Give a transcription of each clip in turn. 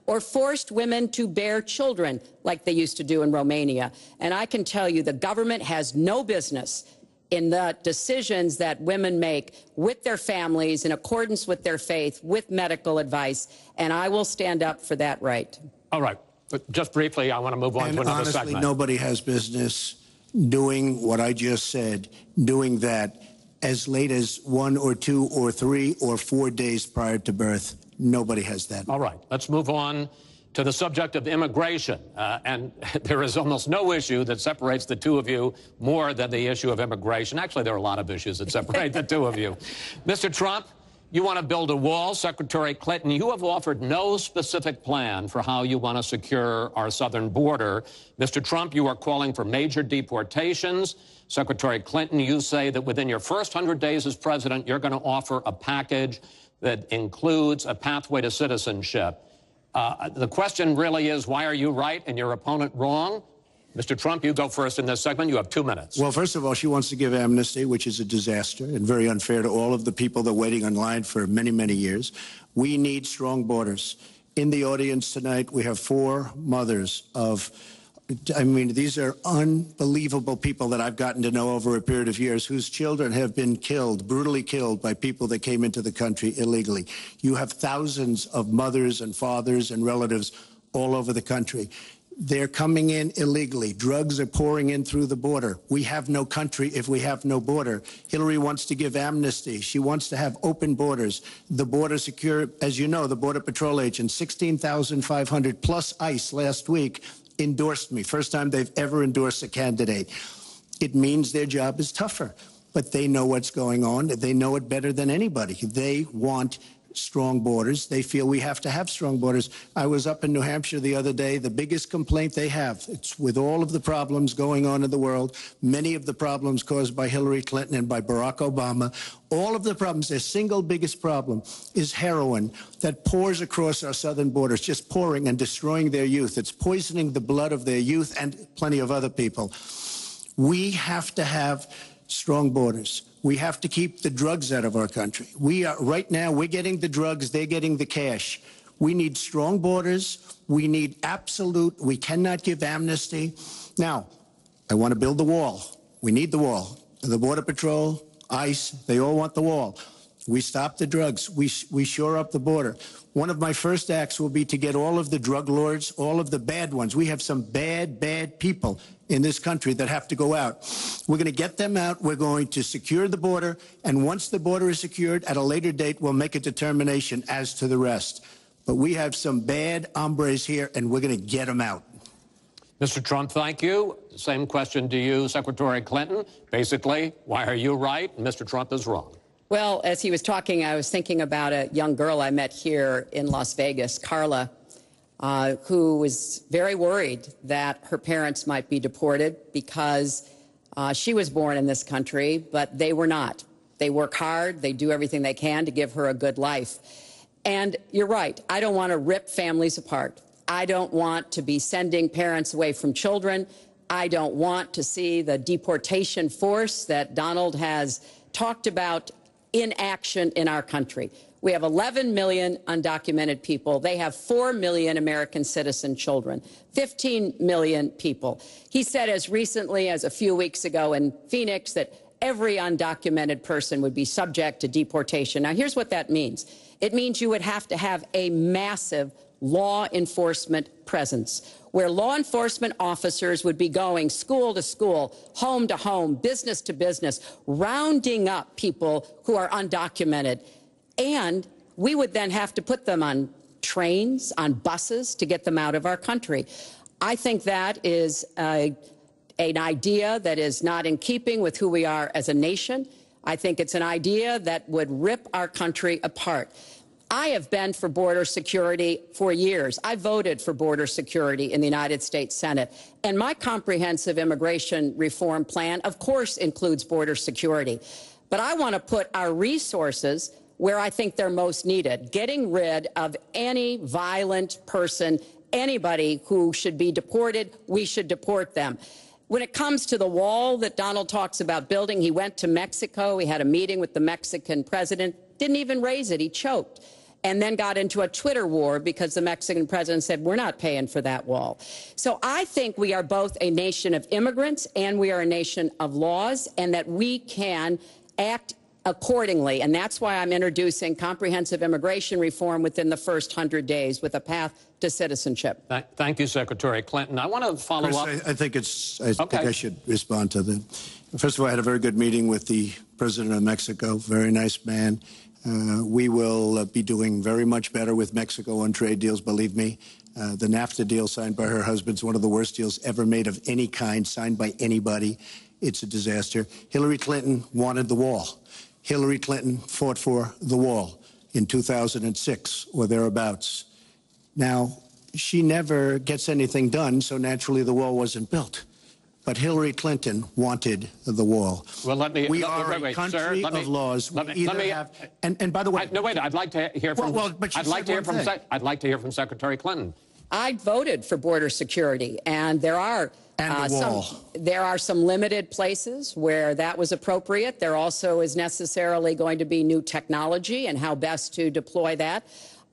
or forced women to bear children like they used to do in Romania. And I can tell you the government has no business in the decisions that women make with their families in accordance with their faith, with medical advice, and I will stand up for that right. All right. But just briefly, I want to move on to another honestly, segment. Nobody has business doing what I just said, doing that as late as 1 or 2 or 3 or 4 days prior to birth. Nobody has that. All right. Let's move on to the subject of immigration. And there is almost no issue that separates the two of you more than the issue of immigration. Actually, there are a lot of issues that separate the two of you. Mr. Trump, you want to build a wall. Secretary Clinton, you have offered no specific plan for how you want to secure our southern border. Mr. Trump, you are calling for major deportations. Secretary Clinton, you say that within your first 100 days as president, you're going to offer a package that includes a pathway to citizenship. The question really is, why are you right and your opponent wrong? Mr. Trump, you go first in this segment. You have 2 minutes. Well, first of all, she wants to give amnesty, which is a disaster and very unfair to all of the people that are waiting on line for many, many years. We need strong borders. In the audience tonight, we have 4 mothers of, I mean, these are unbelievable people that I've gotten to know over a period of years whose children have been killed, brutally killed by people that came into the country illegally. You have thousands of mothers and fathers and relatives all over the country. They're coming in illegally. Drugs are pouring in through the border. We have no country if we have no border. Hillary wants to give amnesty. She wants to have open borders. The border secure, as you know, the Border Patrol agents, 16,500 plus ICE last week, endorsed me. First time they've ever endorsed a candidate. It means their job is tougher, but they know what's going on. They know it better than anybody. They want strong borders. They feel we have to have strong borders. I was up in New Hampshire the other day. The biggest complaint they have, it's with all of the problems going on in the world, many of the problems caused by Hillary Clinton and by Barack Obama, all of the problems, their single biggest problem is heroin that pours across our southern borders, just pouring and destroying their youth. It's poisoning the blood of their youth and plenty of other people. We have to have strong borders. We have to keep the drugs out of our country. Right now, we're getting the drugs, they're getting the cash. We need strong borders. We need we cannot give amnesty. Now, I want to build the wall. We need the wall. The Border Patrol, ICE, they all want the wall. We stop the drugs. We shore up the border. One of my first acts will be to get all of the drug lords, all of the bad ones. We have some bad, bad people in this country that have to go out. We're going to get them out. We're going to secure the border. And once the border is secured, at a later date, we'll make a determination as to the rest. But we have some bad hombres here, and we're going to get them out. Mr. Trump, thank you. Same question to you, Secretary Clinton. Basically, why are you right and Mr. Trump is wrong? Well, as he was talking, I was thinking about a young girl I met here in Las Vegas, Carla, who was very worried that her parents might be deported because she was born in this country, but they were not. They work hard. They do everything they can to give her a good life. And you're right. I don't want to rip families apart. I don't want to be sending parents away from children. I don't want to see the deportation force that Donald has talked about in action in our country. We have 11 million undocumented people. They have 4 million American citizen children, 15 million people. He said as recently as a few weeks ago in Phoenix that every undocumented person would be subject to deportation. Now, here's what that means. It means you would have to have a massive law enforcement presence, where law enforcement officers would be going school to school, home to home, business to business, rounding up people who are undocumented. And we would then have to put them on trains, on buses to get them out of our country. I think that is an idea that is not in keeping with who we are as a nation. I think it's an idea that would rip our country apart. I have been for border security for years. I voted for border security in the United States Senate. And my comprehensive immigration reform plan, of course, includes border security. But I want to put our resources where I think they're most needed, getting rid of any violent person, anybody who should be deported, we should deport them. When it comes to the wall that Donald talks about building, he went to Mexico. He had a meeting with the Mexican president, didn't even raise it. He choked. and then got into a Twitter war because the Mexican president said, we're not paying for that wall. So I think we are both a nation of immigrants and we are a nation of laws, and that we can act accordingly. And that's why I'm introducing comprehensive immigration reform within the first 100 days with a path to citizenship. Thank you, Secretary Clinton. I want to follow up. I think I should respond to them. First of all, I had a very good meeting with the president of Mexico. Very nice man. We will be doing very much better with Mexico on trade deals, believe me. The NAFTA deal signed by her husband is one of the worst deals ever made of any kind, signed by anybody. It's a disaster. Hillary Clinton wanted the wall. Hillary Clinton fought for the wall in 2006 or thereabouts. Now, she never gets anything done, so naturally the wall wasn't built. But Hillary Clinton wanted the wall. Well, we are a country of laws. And by the way, no, wait. I'd like to hear from. I'd like to hear from Secretary Clinton. I voted for border security, and there are some limited places where that was appropriate. There also is necessarily going to be new technology and how best to deploy that.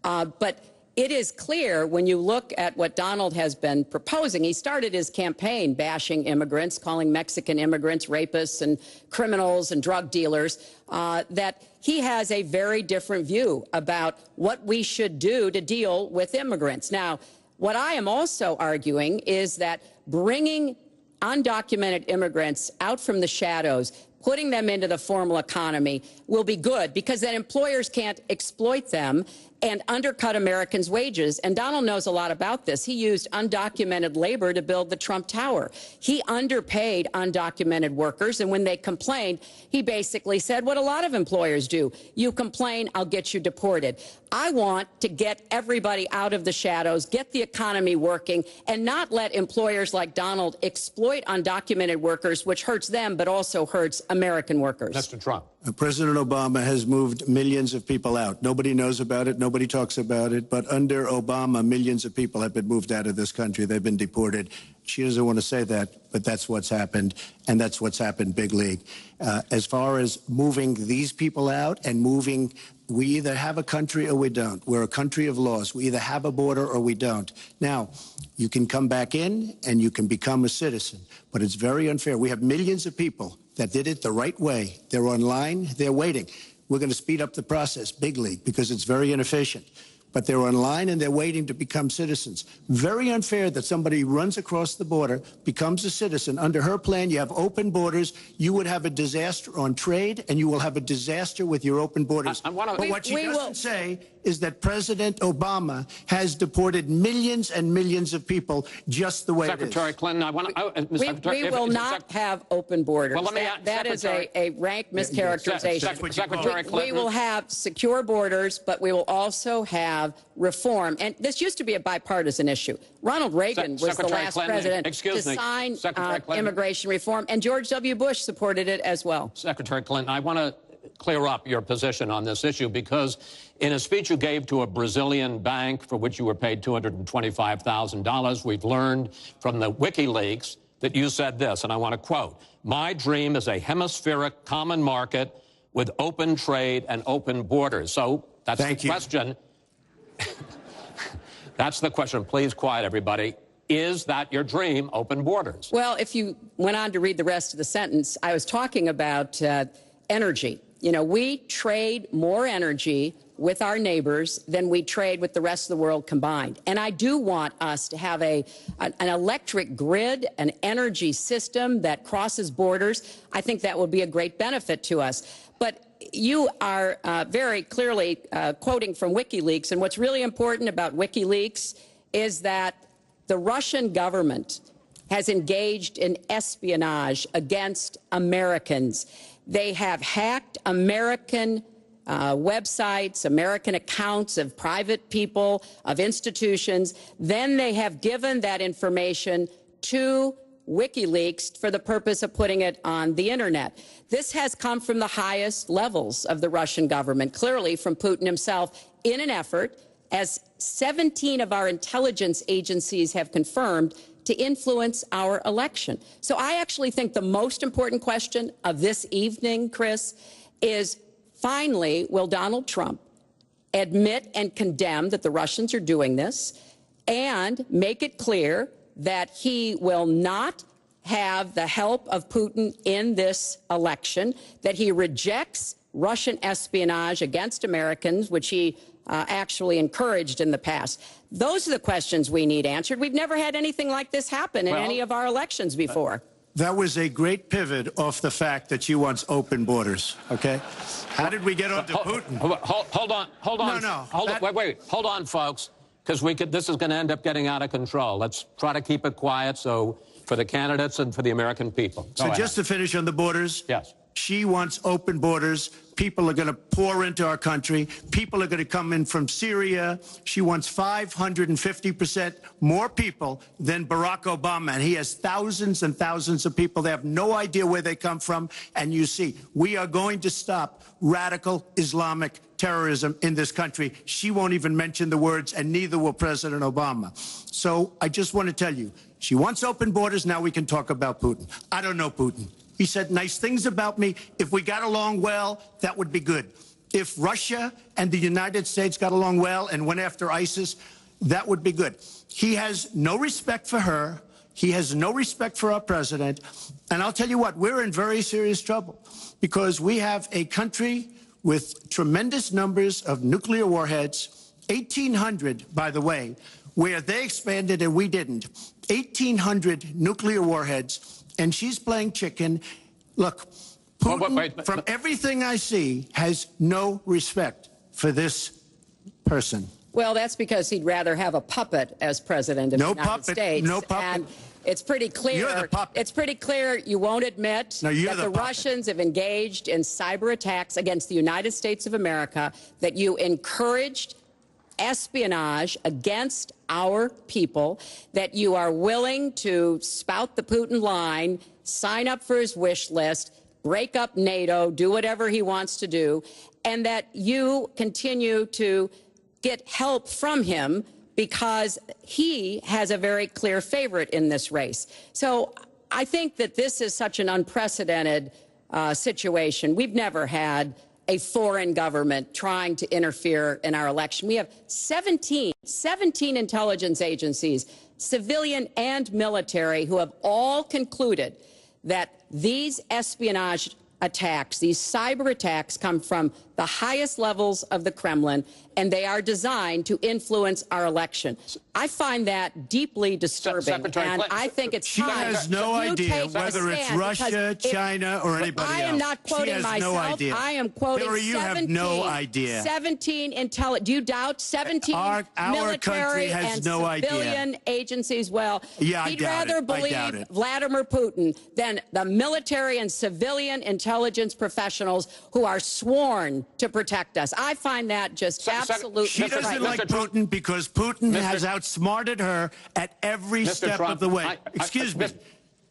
But it is clear when you look at what Donald has been proposing. He started his campaign bashing immigrants, calling Mexican immigrants rapists and criminals and drug dealers, that he has a very different view about what we should do to deal with immigrants. Now, what I am also arguing is that bringing undocumented immigrants out from the shadows, putting them into the formal economy will be good, because then employers can't exploit them and undercut Americans' wages. And Donald knows a lot about this. He used undocumented labor to build the Trump Tower. He underpaid undocumented workers, and when they complained, he basically said what a lot of employers do. You complain, I'll get you deported. I want to get everybody out of the shadows, get the economy working, and not let employers like Donald exploit undocumented workers, which hurts them but also hurts American workers. Mr. Trump. President Obama has moved millions of people out. Nobody knows about it. Nobody talks about it. But under Obama, millions of people have been moved out of this country. They've been deported. She doesn't want to say that, but that's what's happened, and that's what's happened big league. As far as moving these people out and moving, we either have a country or we don't. We're a country of laws. We either have a border or we don't. Now, you can come back in and you can become a citizen, but it's very unfair. We have millions of people that did it the right way. They're online, they're waiting. We're going to speed up the process, big league, because it's very inefficient. But they're online and they're waiting to become citizens. Very unfair that somebody runs across the border, becomes a citizen. Under her plan, you have open borders. You would have a disaster on trade, and you will have a disaster with your open borders. But what she doesn't say is that President Obama has deported millions and millions of people just the way it is. Secretary Clinton, we will not have open borders. Well, that is a rank mischaracterization. Secretary Clinton. We will have secure borders, but we will also have reform. And this used to be a bipartisan issue. Ronald Reagan was the last president to sign immigration reform, and George W. Bush supported it as well. Secretary Clinton, I want to clear up your position on this issue, because in a speech you gave to a Brazilian bank for which you were paid $225,000, we've learned from the WikiLeaks that you said this, and I want to quote, "My dream is a hemispheric common market with open trade and open borders." So that's the question. That's the question. Please quiet, everybody. Is that your dream, open borders? Well, if you went on to read the rest of the sentence, I was talking about energy. You know, we trade more energy with our neighbors than we trade with the rest of the world combined. And I do want us to have an electric grid, an energy system that crosses borders. I think that will be a great benefit to us. But you are very clearly quoting from WikiLeaks, and what's really important about WikiLeaks is that the Russian government has engaged in espionage against Americans. They have hacked American websites, American accounts of private people, of institutions. Then they have given that information to WikiLeaks for the purpose of putting it on the internet. This has come from the highest levels of the Russian government, clearly from Putin himself, in an effort, as 17 of our intelligence agencies have confirmed, to influence our election. So I actually think the most important question of this evening, Chris, is finally, will Donald Trump admit and condemn that the Russians are doing this, and make it clear that he will not have the help of Putin in this election, that he rejects Russian espionage against Americans, which he actually encouraged in the past. Those are the questions we need answered. We've never had anything like this happen in any of our elections before. That was a great pivot off the fact that she wants open borders, okay? How did we get onto Putin? Hold on. No. Wait. Hold on, folks, because this is going to end up getting out of control. Let's try to keep it quiet for the candidates and for the American people. So just to finish on the borders. Yes. She wants open borders. People are going to pour into our country. People are going to come in from Syria. She wants 550% more people than Barack Obama. And he has thousands and thousands of people. They have no idea where they come from. And you see, we are going to stop radical Islamic terrorism in this country. She won't even mention the words, and neither will President Obama. So I just want to tell you, she wants open borders. Now we can talk about Putin. I don't know Putin. He said nice things about me. If we got along well, that would be good. If Russia and the United States got along well and went after ISIS, that would be good. He has no respect for her. He has no respect for our president. And I'll tell you what, we're in very serious trouble because we have a country with tremendous numbers of nuclear warheads, 1,800, by the way, where they expanded and we didn't. 1,800 nuclear warheads. And she's playing chicken. Look, Putin, from everything I see, has no respect for this person. Well, that's because he'd rather have a puppet as president of the United States. No puppet. And it's pretty clear. You're the puppet. It's pretty clear you won't admit that the Russians have engaged in cyber attacks against the United States of America, that you encouraged espionage against our people, that you are willing to spout the Putin line, sign up for his wish list, break up NATO, do whatever he wants to do, and that you continue to get help from him because he has a very clear favorite in this race. So I think that this is such an unprecedented situation. We've never had a foreign government trying to interfere in our election. We have 17 intelligence agencies, civilian and military, who have all concluded that these espionage attacks, these cyber attacks, come from the highest levels of the Kremlin, and they are designed to influence our election. I find that deeply disturbing, and I think it's time. She has no idea whether it's Russia, China, or anybody else. I am not quoting myself. No idea. I am quoting Hillary, you have no idea. 17 do you doubt 17 military and civilian agencies? Well, he'd rather believe Vladimir Putin than the military and civilian intelligence professionals who are sworn to protect us. I find that just absolutely She doesn't like Putin because Putin has outsmarted her at every step of the way. Excuse me.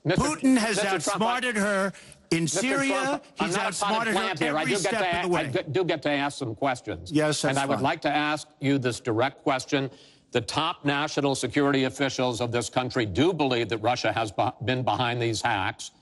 Putin has outsmarted her in Syria. He's outsmarted her every step of the way. I do get to ask some questions. Yes, that's And I would like to ask you this direct question. The top national security officials of this country do believe that Russia has been behind these hacks.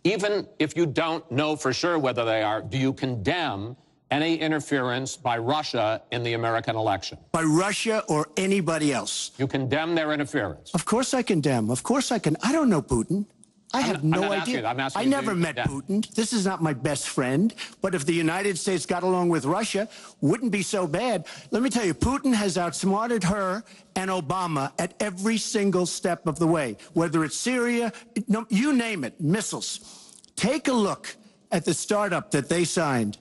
Even if you don't know for sure whether they are, do you condemn any interference by Russia in the American election? By Russia or anybody else. You condemn their interference? Of course I condemn. Of course I can. I don't know Putin. I have no idea. I never met Putin. This is not my best friend. But if the United States got along with Russia, wouldn't be so bad. Let me tell you, Putin has outsmarted her and Obama at every single step of the way. Whether it's Syria, you name it, missiles. Take a look at the startup that they signed.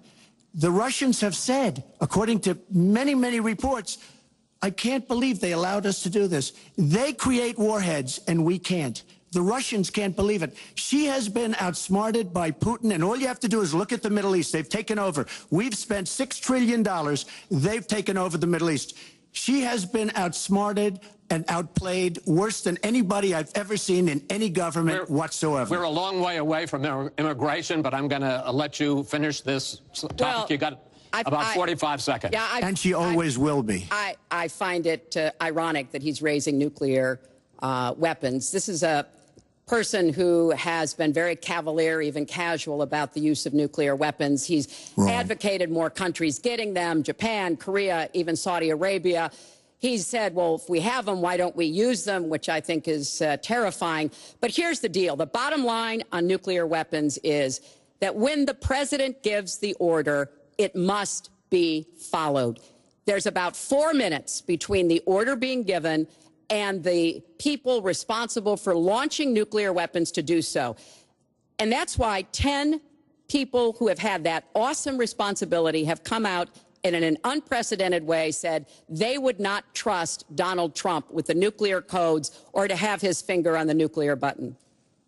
The Russians have said, according to many, many reports, I can't believe they allowed us to do this. They create warheads and we can't. The Russians can't believe it. She has been outsmarted by Putin, and all you have to do is look at the Middle East. They've taken over. We've spent $6 trillion. They've taken over the Middle East. She has been outsmarted and outplayed worse than anybody I've ever seen in any government whatsoever. We're a long way away from immigration, but I'm going to let you finish this topic. Well, you got about 45 seconds. Yeah, and she always will be. I find it ironic that he's raising nuclear weapons. This is a person who has been very cavalier, even casual, about the use of nuclear weapons. He's advocated more countries getting them, Japan, Korea, even Saudi Arabia. He said, well, if we have them, why don't we use them, which I think is terrifying. But here's the deal. The bottom line on nuclear weapons is that when the president gives the order, it must be followed. There's about 4 minutes between the order being given and the people responsible for launching nuclear weapons to do so. And that's why 10 people who have had that awesome responsibility have come out and in an unprecedented way said they would not trust Donald Trump with the nuclear codes or to have his finger on the nuclear button.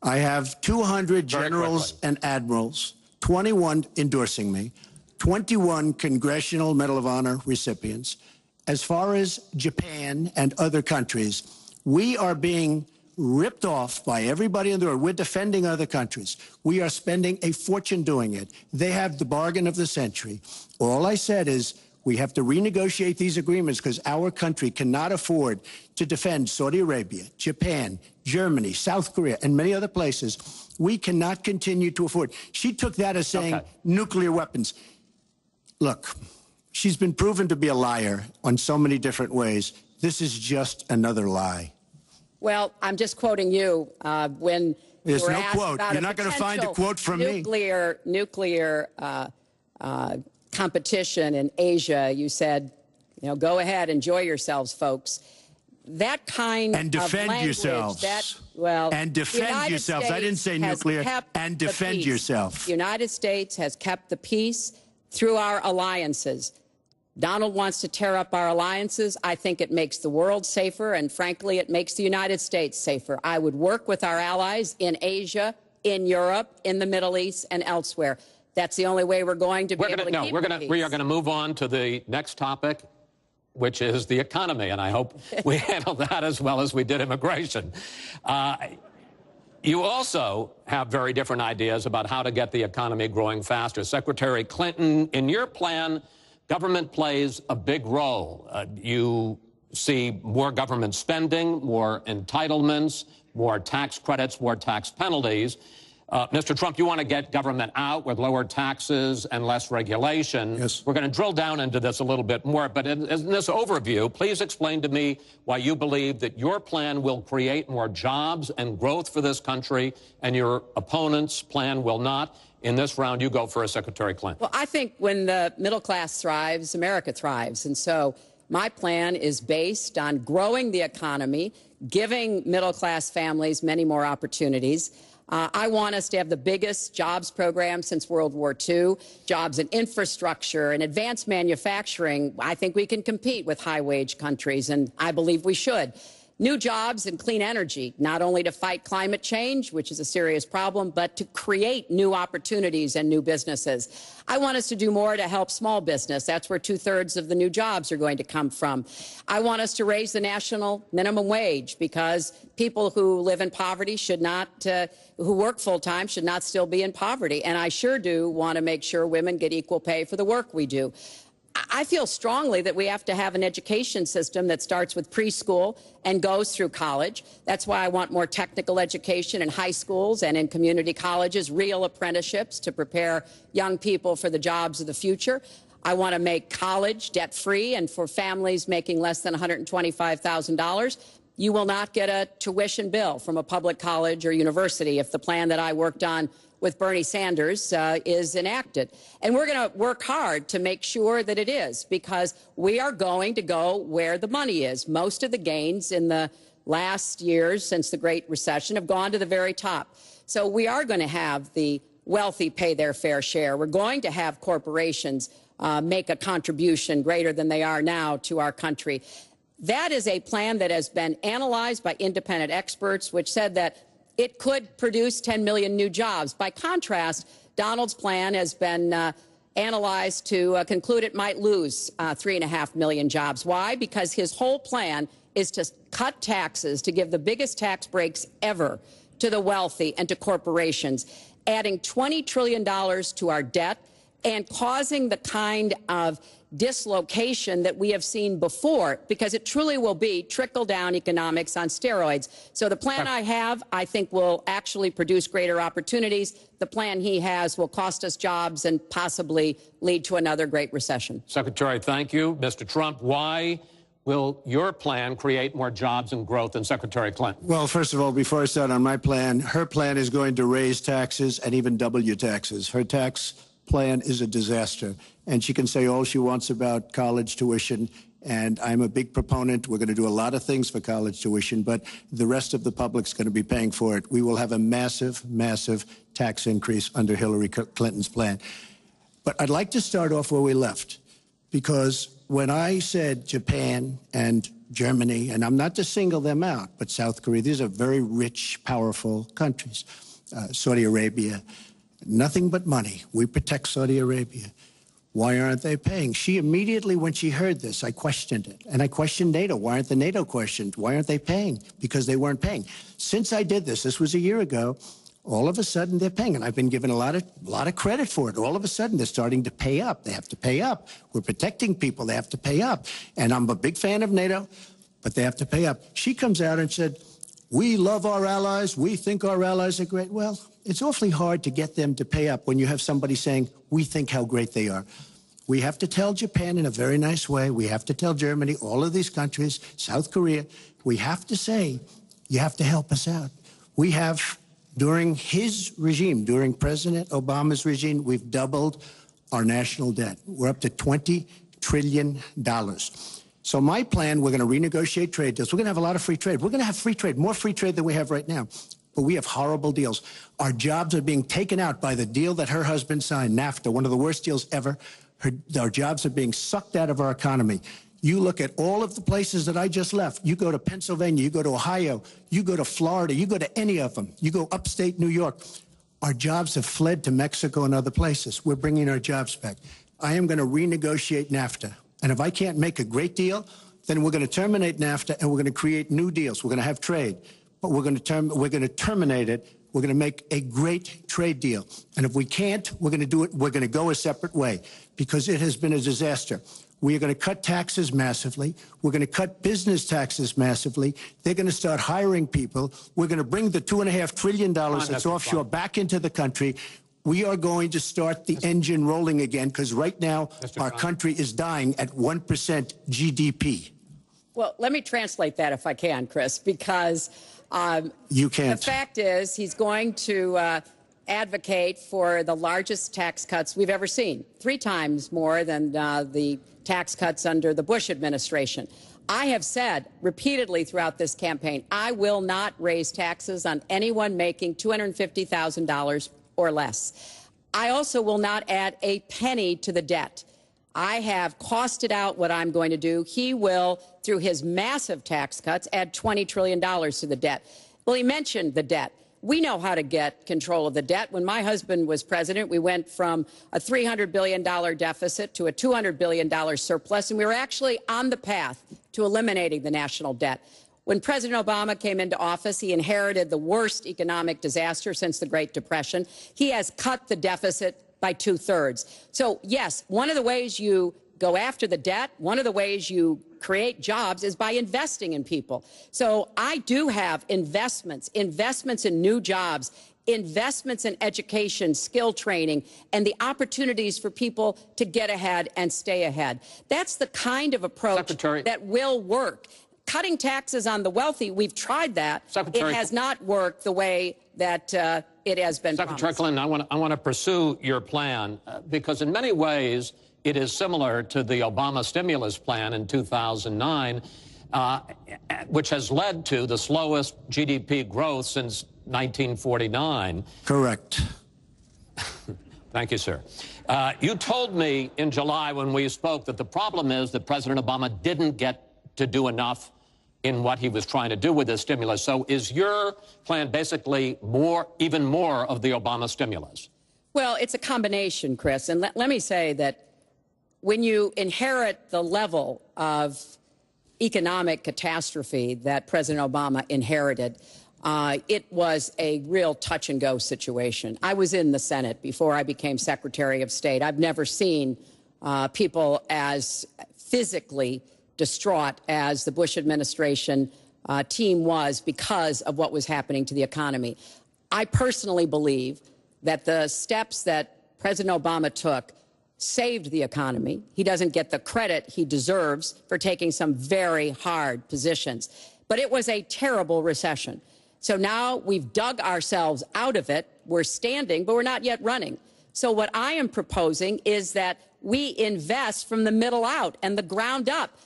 I have 200 generals and admirals, 21 endorsing me, 21 Congressional Medal of Honor recipients. As far as Japan and other countries, we are being ripped off by everybody in the world. We're defending other countries. We are spending a fortune doing it. They have the bargain of the century. All I said is we have to renegotiate these agreements because our country cannot afford to defend Saudi Arabia, Japan, Germany, South Korea, and many other places. We cannot continue to afford. She took that as saying nuclear weapons. Look, she's been proven to be a liar on so many different ways. This is just another lie. Well, I'm just quoting you when there's you were no asked quote. about You're not going to find a quote from me. Nuclear competition in Asia. You said, you know, go ahead, enjoy yourselves, folks. That kind and defend of language, yourselves. And defend yourselves. States I didn't say nuclear. And defend yourself. The United States has kept the peace through our alliances. Donald wants to tear up our alliances. I think it makes the world safer, and frankly, it makes the United States safer. I would work with our allies in Asia, in Europe, in the Middle East, and elsewhere. That's the only way we're going to be able to keep the peace. We are going to move on to the next topic, which is the economy, and I hope we handle that as well as we did immigration. You also have very different ideas about how to get the economy growing faster. Secretary Clinton, in your plan, government plays a big role. You see more government spending, more entitlements, more tax credits, more tax penalties. Mr. Trump, you want to get government out with lower taxes and less regulation. Yes. We're going to drill down into this a little bit more, but in this overview, please explain to me why you believe that your plan will create more jobs and growth for this country and your opponent's plan will not. In this round, you go first, Secretary Clinton. Well, I think when the middle class thrives, America thrives. And so my plan is based on growing the economy, giving middle class families many more opportunities. I want us to have the biggest jobs program since World War II, jobs in infrastructure and advanced manufacturing. I think we can compete with high-wage countries, and I believe we should. New jobs and clean energy, not only to fight climate change, which is a serious problem, but to create new opportunities and new businesses. I want us to do more to help small business. That's where 2/3 of the new jobs are going to come from. I want us to raise the national minimum wage because people who live in poverty should not, who work full-time should not still be in poverty. And I sure do want to make sure women get equal pay for the work we do. I feel strongly that we have to have an education system that starts with preschool and goes through college. That's why I want more technical education in high schools and in community colleges, real apprenticeships to prepare young people for the jobs of the future. I want to make college debt-free, and for families making less than $125,000, you will not get a tuition bill from a public college or university if the plan that I worked on with Bernie Sanders is enacted. And we're going to work hard to make sure that it is, because we are going to go where the money is. Most of the gains in the last years since the Great Recession have gone to the very top. So we are going to have the wealthy pay their fair share. We're going to have corporations make a contribution greater than they are now to our country. That is a plan that has been analyzed by independent experts, which said that it could produce 10 million new jobs. By contrast, Donald's plan has been analyzed to conclude it might lose 3.5 million jobs. Why? Because his whole plan is to cut taxes, to give the biggest tax breaks ever to the wealthy and to corporations, adding $20 trillion to our debt, and causing the kind of dislocation that we have seen before, because it truly will be trickle-down economics on steroids. So the plan I have, I think, will actually produce greater opportunities. The plan he has will cost us jobs and possibly lead to another great recession. Secretary, thank you. Mr. Trump, why will your plan create more jobs and growth than Secretary Clinton? Well, first of all, before I start on my plan, her plan is going to raise taxes and even double your taxes. Her tax plan is a disaster, and she can say all she wants about college tuition, and I'm a big proponent. We're going to do a lot of things for college tuition, but the rest of the public's going to be paying for it. We will have a massive, massive tax increase under Hillary Clinton's plan. But I'd like to start off where we left, because when I said Japan and Germany, and I'm not to single them out, but South Korea, these are very rich, powerful countries. Saudi Arabia, nothing but money. We protect Saudi Arabia. Why aren't they paying? She immediately, when she heard this, I questioned it. And I questioned NATO. Why aren't the NATO questioned? Why aren't they paying? Because they weren't paying. Since I did this was a year ago, all of a sudden they're paying. And I've been given a lot of credit for it. All of a sudden they're starting to pay up. They have to pay up. We're protecting people. They have to pay up. And I'm a big fan of NATO, but they have to pay up. She comes out and said, we love our allies. We think our allies are great. Well, it's awfully hard to get them to pay up when you have somebody saying, we think how great they are. We have to tell Japan in a very nice way. We have to tell Germany, all of these countries, South Korea, we have to say, you have to help us out. We have, during his regime, during President Obama's regime, we've doubled our national debt. We're up to $20 trillion. So my plan, we're going to renegotiate trade deals. We're going to have a lot of free trade. We're going to have free trade, more free trade than we have right now. But we have horrible deals. Our jobs are being taken out by the deal that her husband signed, NAFTA, one of the worst deals ever. Our jobs are being sucked out of our economy. You look at all of the places that I just left. You go to Pennsylvania, you go to Ohio, you go to Florida, you go to any of them. You go upstate New York. Our jobs have fled to Mexico and other places. We're bringing our jobs back. I am going to renegotiate NAFTA. And if I can't make a great deal, then we're going to terminate NAFTA and we're going to create new deals. We're going to have trade, but we're going to terminate it. We're going to make a great trade deal. And if we can't, we're going to do it. We're going to go a separate way because it has been a disaster. We are going to cut taxes massively. We're going to cut business taxes massively. They're going to start hiring people. We're going to bring the $2.5 trillion that's offshore back into the country. We are going to start the engine rolling again because right now our country is dying at 1% GDP. Well, let me translate that if I can, Chris, because you can't. The fact is he's going to advocate for the largest tax cuts we've ever seen, 3 times more than the tax cuts under the Bush administration. I have said repeatedly throughout this campaign, I will not raise taxes on anyone making $250,000 or less. I also will not add a penny to the debt. I have costed out what I'm going to do. He will, through his massive tax cuts, add $20 trillion to the debt. Well, he mentioned the debt. We know how to get control of the debt. When my husband was president, we went from a $300 billion deficit to a $200 billion surplus, and we were actually on the path to eliminating the national debt. When President Obama came into office, he inherited the worst economic disaster since the Great Depression. He has cut the deficit by 2/3. So, yes, one of the ways you go after the debt, one of the ways you create jobs is by investing in people. So I do have investments in new jobs, investments in education, skill training, and the opportunities for people to get ahead and stay ahead. That's the kind of approach that will work. Cutting taxes on the wealthy, we've tried that. It has not worked the way that it has been promised. Secretary Clinton, I want to pursue your plan because in many ways it is similar to the Obama stimulus plan in 2009, which has led to the slowest GDP growth since 1949. Correct. Thank you, sir. You told me in July when we spoke that the problem is that President Obama didn't get to do enough in what he was trying to do with this stimulus. So is your plan basically even more of the Obama stimulus? Well, it's a combination, Chris. And let me say that when you inherit the level of economic catastrophe that President Obama inherited, it was a real touch-and-go situation. I was in the Senate before I became Secretary of State. I've never seen people as physically distraught as the Bush administration team was because of what was happening to the economy. I personally believe that the steps that President Obama took saved the economy. He doesn't get the credit he deserves for taking some very hard positions. But it was a terrible recession. So now we've dug ourselves out of it. We're standing, but we're not yet running. So what I am proposing is that we invest from the middle out and the ground up,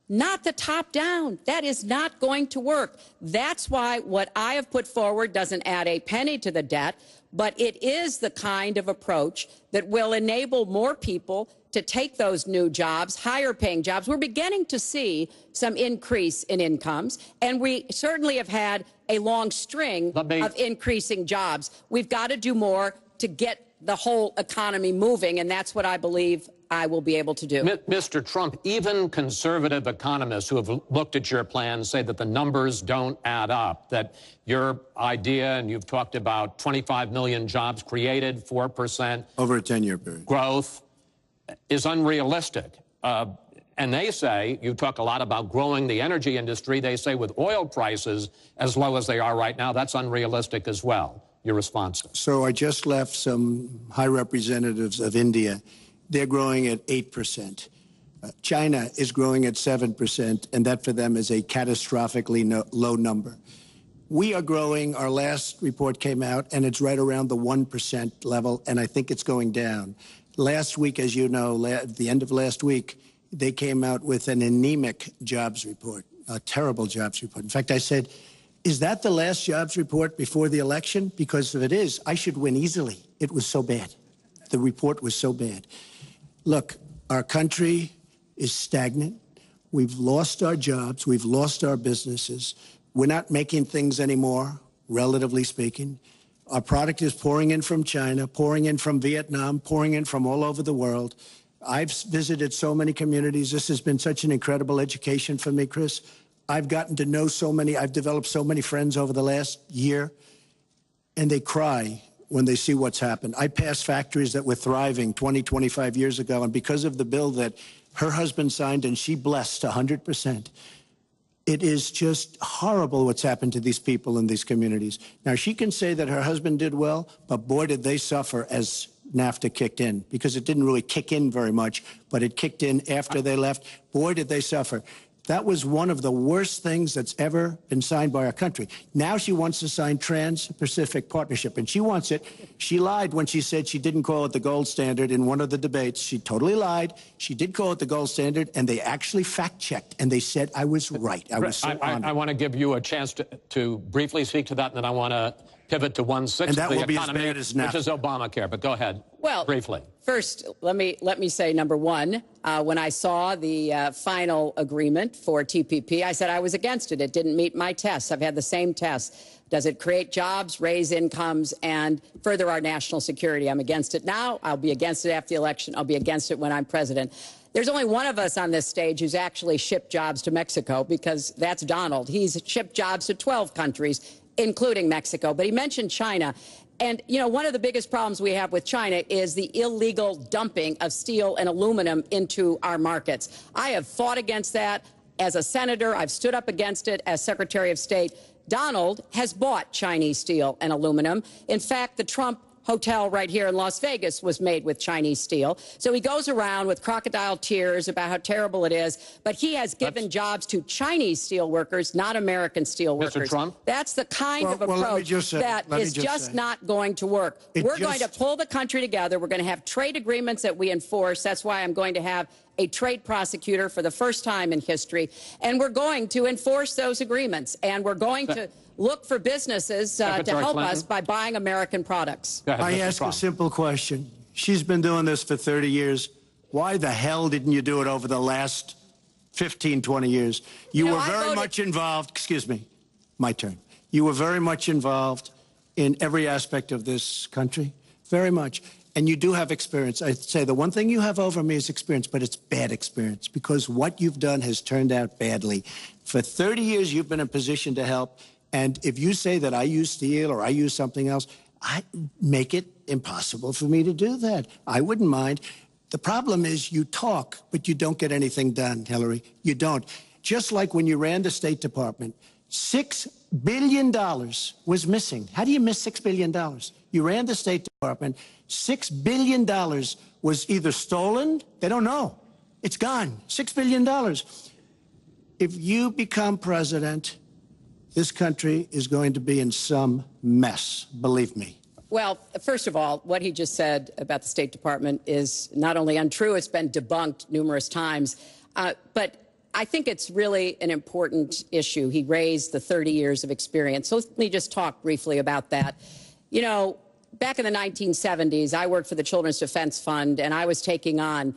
not the top down. That is not going to work. That's why what I have put forward doesn't add a penny to the debt, but it is the kind of approach that will enable more people to take those new jobs, higher paying jobs. We're beginning to see some increase in incomes, and we certainly have had a long string of increasing jobs. We've got to do more to get the whole economy moving, and that's what I believe I will be able to do. Mr. Trump, even conservative economists who have looked at your plan say that the numbers don't add up, that your idea, and you've talked about 25 million jobs created, 4% over a 10-year period growth, is unrealistic. And they say, you talk a lot about growing the energy industry, they say with oil prices as low as they are right now, that's unrealistic as well. Your response? So I just left some high representatives of India. They're growing at 8%. China is growing at 7%, and that for them is a catastrophically low number. We are growing. Our last report came out, and it's right around the 1% level, and I think it's going down. Last week, as you know, at the end of last week, they came out with an anemic jobs report, a terrible jobs report. In fact, I said, is that the last jobs report before the election? Because if it is, I should win easily. It was so bad. The report was so bad. Look, our country is stagnant. We've lost our jobs. We've lost our businesses. We're not making things anymore, relatively speaking. Our product is pouring in from China, pouring in from Vietnam, pouring in from all over the world. I've visited so many communities. This has been such an incredible education for me, Chris. I've gotten to know so many. I've developed so many friends over the last year, and they cry when they see what's happened. I passed factories that were thriving 20, 25 years ago, and because of the bill that her husband signed and she blessed 100%, it is just horrible what's happened to these people in these communities. Now, she can say that her husband did well, but boy, did they suffer as NAFTA kicked in, because it didn't really kick in very much, but it kicked in after they left. Boy, did they suffer. That was one of the worst things that's ever been signed by our country. Now she wants to sign Trans-Pacific Partnership, and she wants it. She lied when she said she didn't call it the gold standard in one of the debates. She totally lied. She did call it the gold standard, and they actually fact-checked, and they said I was right. I was so honored. I want to give you a chance to briefly speak to that, and then I want to pivot to 1/6 of the economy, which is Obamacare. But go ahead, briefly. First, let me say, number one, when I saw the final agreement for TPP, I said I was against it. It didn't meet my tests. I've had the same tests. Does it create jobs, raise incomes, and further our national security? I'm against it now. I'll be against it after the election. I'll be against it when I'm president. There's only one of us on this stage who's actually shipped jobs to Mexico, because that's Donald. He's shipped jobs to 12 countries, including Mexico. But he mentioned China. And, you know, one of the biggest problems we have with China is the illegal dumping of steel and aluminum into our markets. I have fought against that as a senator. I've stood up against it as Secretary of State. Donald has bought Chinese steel and aluminum. In fact, the Trump hotel right here in Las Vegas was made with Chinese steel. So he goes around with crocodile tears about how terrible it is, but he has given jobs to Chinese steel workers, not American steel workers. Mr. Trump? That's the kind of approach that is just not going to work. We're going to pull the country together. We're going to have trade agreements that we enforce. That's why I'm going to have a trade prosecutor for the first time in history. And we're going to enforce those agreements. And we're going to look for businesses to help us by buying American products. I ask a simple question. She's been doing this for 30 years. Why the hell didn't you do it over the last 15, 20 years? You were very much involved. Excuse me. My turn. You were very much involved in every aspect of this country. Very much. And you do have experience. I'd say the one thing you have over me is experience, but it's bad experience, because what you've done has turned out badly. For 30 years, you've been in a position to help. And if you say that I use steel or I use something else, I make it impossible for me to do that. I wouldn't mind. The problem is you talk, but you don't get anything done, Hillary. You don't. Just like when you ran the State Department, $6 billion was missing. How do you miss $6 billion? You ran the State Department. $6 billion was either stolen, they don't know. It's gone. $6 billion. If you become president, this country is going to be in some mess, believe me. Well, first of all, what he just said about the State Department is not only untrue, it's been debunked numerous times. But I think it's really an important issue. He raised the 30 years of experience. So let me just talk briefly about that. You know, back in the 1970s, I worked for the Children's Defense Fund, and I was taking on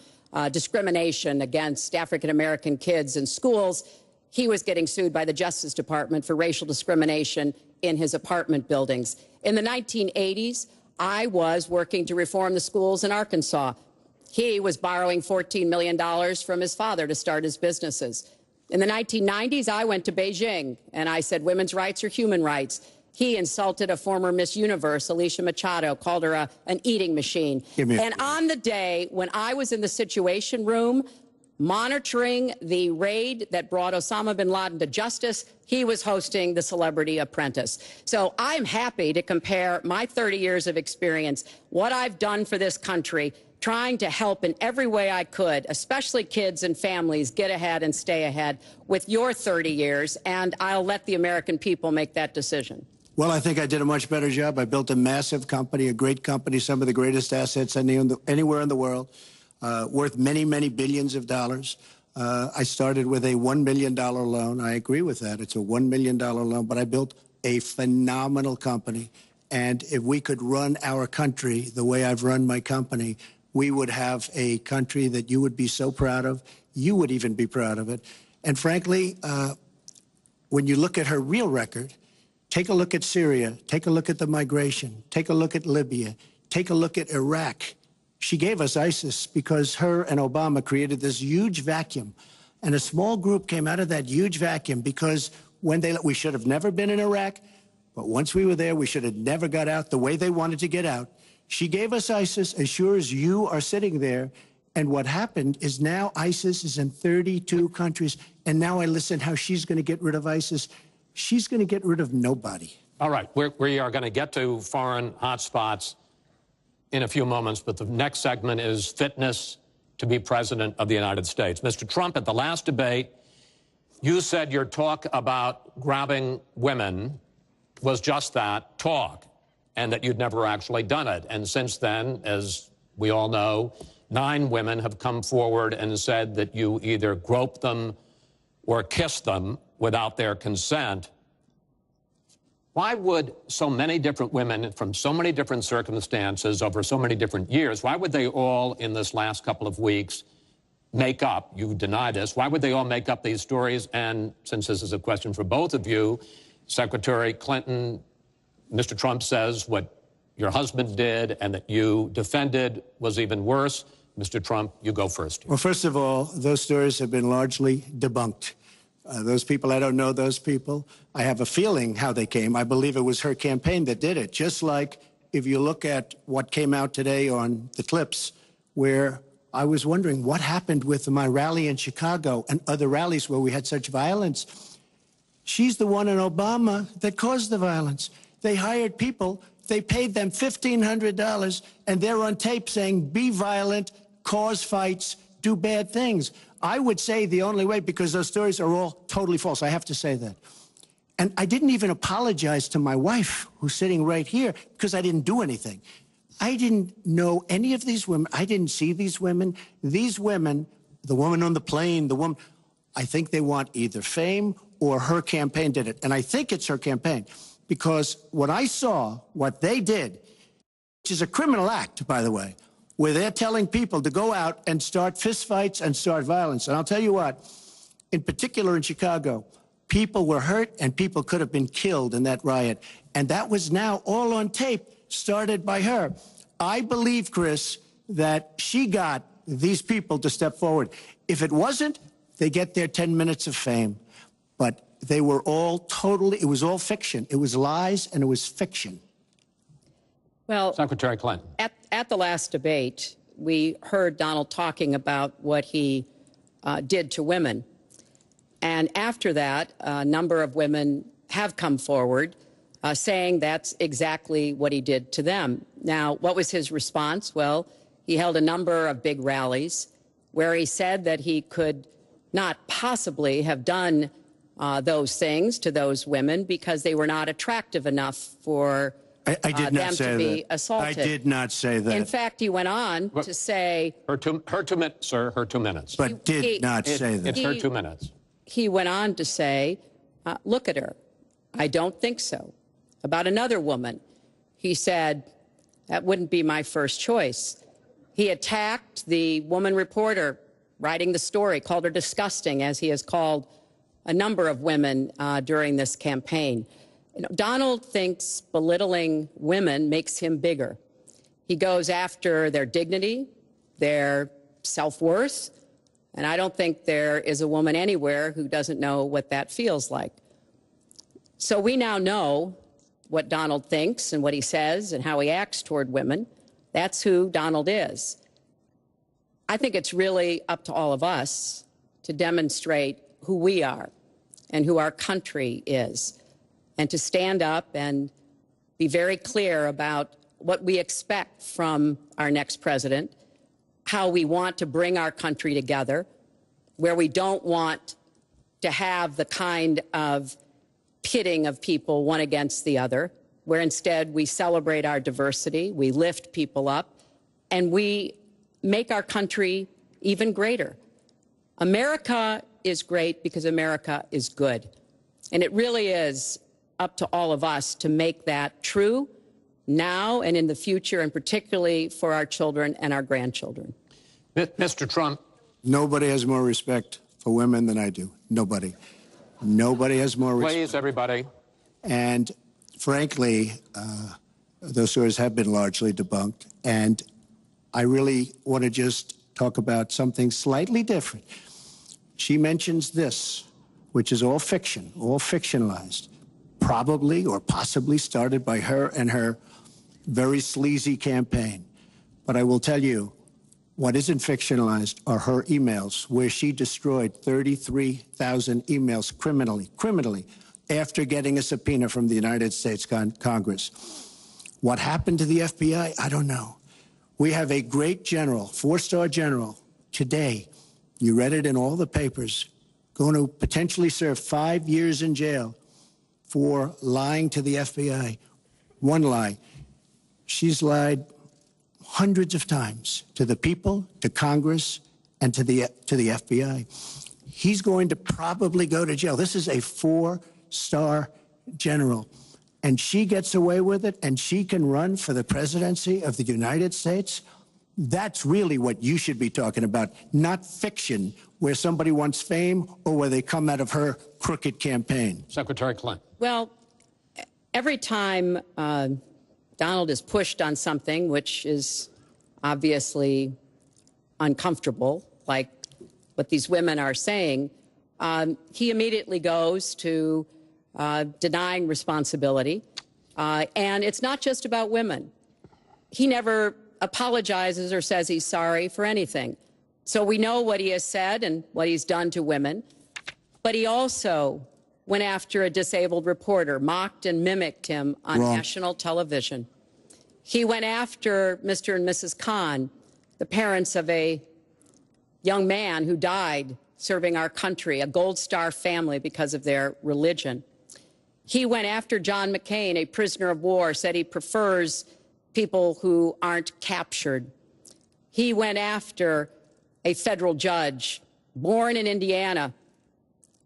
discrimination against African-American kids in schools. He was getting sued by the Justice Department for racial discrimination in his apartment buildings. In the 1980s, I was working to reform the schools in Arkansas. He was borrowing $14 million from his father to start his businesses. In the 1990s, I went to Beijing, and I said women's rights are human rights. He insulted a former Miss Universe, Alicia Machado, called her an eating machine. And on the day when I was in the Situation Room, monitoring the raid that brought Osama bin Laden to justice, he was hosting the Celebrity Apprentice. So I'm happy to compare my 30 years of experience, what I've done for this country, trying to help in every way I could, especially kids and families, get ahead and stay ahead, with your 30 years, and I'll let the American people make that decision. Well, I think I did a much better job. I built a massive company, a great company, some of the greatest assets anywhere in the world. Worth many, many billions of dollars. I started with a $1 million loan. I agree with that. It's a $1 million loan, but I built a phenomenal company. And if we could run our country the way I've run my company, we would have a country that you would be so proud of. You would even be proud of it. And frankly, when you look at her real record, take a look at Syria, take a look at the migration, take a look at Libya, take a look at Iraq. She gave us ISIS because her and Obama created this huge vacuum. And a small group came out of that huge vacuum because we should have never been in Iraq, but once we were there, we should have never got out the way they wanted to get out. She gave us ISIS as sure as you are sitting there. And what happened is now ISIS is in 32 countries. And now I listen how she's going to get rid of ISIS. She's going to get rid of nobody. All right, we are going to get to foreign hotspots in a few moments, but the next segment is fitness to be president of the United States. Mr. Trump, at the last debate, you said your talk about grabbing women was just that, talk, and that you'd never actually done it. And since then, as we all know, 9 women have come forward and said that you either groped them or kissed them without their consent. Why would so many different women from so many different circumstances over so many different years, why would they all in this last couple of weeks make up, you deny this, why would they all make up these stories? And since this is a question for both of you, Secretary Clinton, Mr. Trump says what your husband did and that you defended was even worse. Mr. Trump, you go first. Well, first of all, those stories have been largely debunked. Those people, I don't know those people. I have a feeling how they came. I believe it was her campaign that did it. Just like if you look at what came out today on the clips, where I was wondering what happened with my rally in Chicago and other rallies where we had such violence. She's the one in Obama that caused the violence. They hired people, they paid them $1,500, and they're on tape saying, be violent, cause fights, do bad things. I would say the only way, because those stories are all totally false, I have to say that. And I didn't even apologize to my wife, who's sitting right here, because I didn't do anything. I didn't know any of these women. I didn't see these women. These women, the woman on the plane, the woman, I think they want either fame or her campaign did it. And I think it's her campaign, because what I saw, what they did, which is a criminal act, by the way, where they're telling people to go out and start fistfights and start violence. And I'll tell you what, in particular in Chicago, people were hurt and people could have been killed in that riot. And that was now all on tape, started by her. I believe, Chris, that she got these people to step forward. If it wasn't, they get their 10 minutes of fame. But They were all totally, it was all fiction. It was lies and it was fiction. Well, Secretary Clinton. At the last debate, we heard Donald talking about what he did to women. And after that, a number of women have come forward saying that's exactly what he did to them. Now, what was his response? Well, he held a number of big rallies where he said that he could not possibly have done those things to those women because they were not attractive enough for I did not them say to be that. assaulted. I did not say that. In fact, he went on to say... Her 2 minutes, sir, her 2 minutes. But did not say that. It's her 2 minutes. He went on to say, look at her. I don't think so. About another woman, he said, that wouldn't be my first choice. He attacked the woman reporter writing the story, called her disgusting, as he has called a number of women during this campaign. You know, Donald thinks belittling women makes him bigger. He goes after their dignity, their self-worth, and I don't think there is a woman anywhere who doesn't know what that feels like. So we now know what Donald thinks and what he says and how he acts toward women. That's who Donald is. I think it's really up to all of us to demonstrate who we are and who our country is, and to stand up and be very clear about what we expect from our next president, how we want to bring our country together, where we don't want to have the kind of pitting of people one against the other, where instead we celebrate our diversity, we lift people up, and we make our country even greater. America is great because America is good. And it really is up to all of us to make that true now and in the future, and particularly for our children and our grandchildren. Mr. Trump. Nobody has more respect for women than I do. Nobody. Nobody has more respect. Please, everybody. And frankly, those stories have been largely debunked. And I really want to just talk about something slightly different. She mentions this, which is all fiction, all fictionalized, probably or possibly started by her and her very sleazy campaign. But I will tell you, what isn't fictionalized are her emails, where she destroyed 33,000 emails criminally, after getting a subpoena from the United States Congress. What happened to the FBI? I don't know. We have a great general, 4-star general, today, you read it in all the papers, going to potentially serve 5 years in jail for lying to the FBI. One lie. She's lied hundreds of times to the people, to Congress, and to the FBI. He's going to probably go to jail. This is a 4-star general, and she gets away with it, and she can run for the presidency of the United States. That's really what you should be talking about, not fiction where somebody wants fame or where they come out of her crooked campaign. Secretary Clinton. Well, every time Donald is pushed on something which is obviously uncomfortable, like what these women are saying, he immediately goes to denying responsibility. And it's not just about women. He never apologizes or says he's sorry for anything. So we know what he has said and what he's done to women. But he also went after a disabled reporter, mocked and mimicked him on national television. He went after Mr. and Mrs. Khan, the parents of a young man who died serving our country, a Gold Star family because of their religion. He went after John McCain, a prisoner of war, said he prefers people who aren't captured. He went after a federal judge, born in Indiana,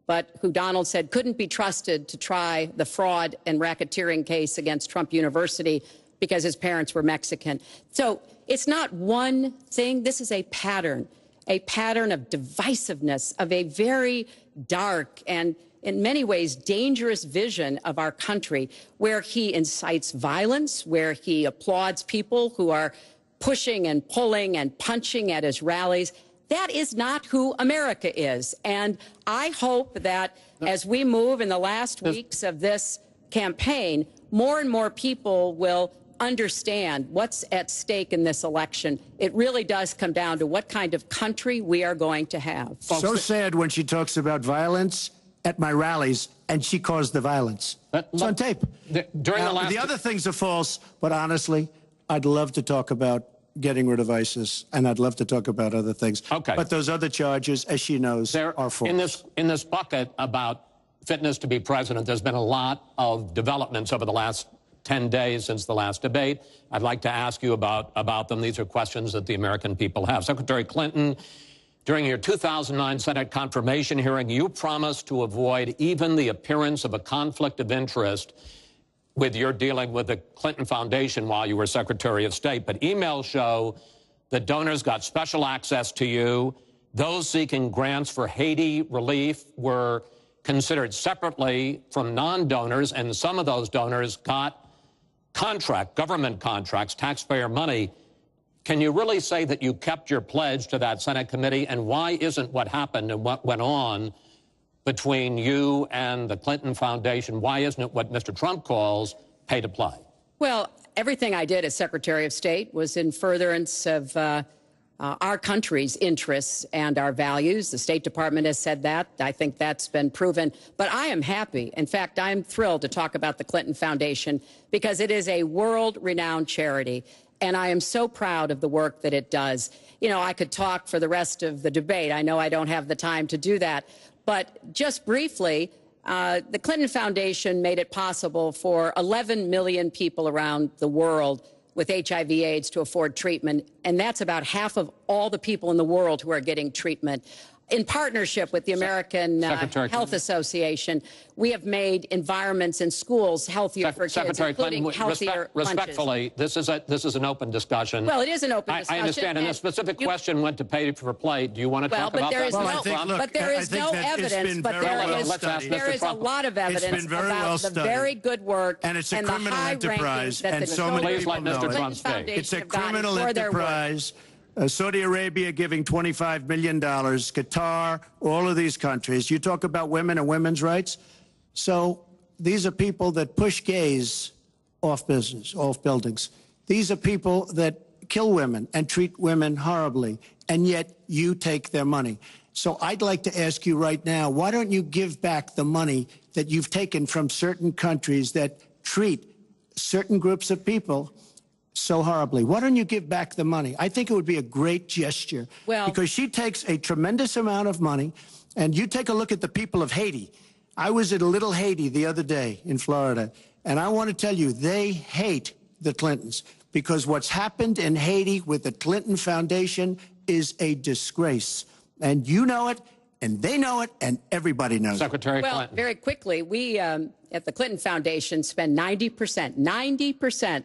but who Donald said couldn't be trusted to try the fraud and racketeering case against Trump University because his parents were Mexican. So it's not one thing. This is a pattern of divisiveness, of a very dark and in many ways dangerous vision of our country, where he incites violence, where he applauds people who are pushing and pulling and punching at his rallies. That is not who America is. And I hope that as we move in the last weeks of this campaign, more and more people will understand what's at stake in this election. It really does come down to what kind of country we are going to have. So sad when she talks about violence at my rallies, and she caused the violence. It's on tape. The other things are false, but honestly, I'd love to talk about getting rid of ISIS, and I'd love to talk about other things. Okay. But those other charges, as she knows, are false. In this bucket about fitness to be president, there's been a lot of developments over the last 10 days since the last debate. I'd like to ask you about them. These are questions that the American people have. Secretary Clinton, during your 2009 Senate confirmation hearing, you promised to avoid even the appearance of a conflict of interest with your dealing with the Clinton Foundation while you were Secretary of State. But emails show that donors got special access to you. Those seeking grants for Haiti relief were considered separately from non-donors, and some of those donors got government contracts, taxpayer money. Can you really say that you kept your pledge to that Senate committee? And why isn't what happened and what went on between you and the Clinton Foundation, why isn't it what Mr. Trump calls pay to play? Well, everything I did as Secretary of State was in furtherance of our country's interests and our values. The State Department has said that. I think that's been proven. But I am happy. In fact, I'm thrilled to talk about the Clinton Foundation because it is a world-renowned charity. And I am so proud of the work that it does. You know, I could talk for the rest of the debate. I know I don't have the time to do that. But just briefly, the Clinton Foundation made it possible for 11 million people around the world with HIV/AIDS to afford treatment, and that's about half of all the people in the world who are getting treatment. In partnership with the American Health Association, we have made environments in schools healthier for kids, including healthier lunches. Respectfully, this is an open discussion. Well, it is an open discussion. I understand, and a specific question went to pay for play. Do you want to talk about that? But there is no evidence. But there is a lot of evidence about the very good work and it's a criminal enterprise, and so many people know it. It's a criminal enterprise. Saudi Arabia giving $25 million, Qatar, all of these countries. You talk about women and women's rights. So these are people that push gays off buildings. These are people that kill women and treat women horribly, and yet you take their money. So I'd like to ask you right now, why don't you give back the money that you've taken from certain countries that treat certain groups of people so horribly? Why don't you give back the money? I think it would be a great gesture, because she takes a tremendous amount of money, and you take a look at the people of Haiti. I was at a little Haiti the other day in Florida, and I want to tell you, they hate the Clintons, because what's happened in Haiti with the Clinton Foundation is a disgrace. And you know it, and they know it, and everybody knows Secretary it. Clinton. Well, very quickly, we at the Clinton Foundation spend 90%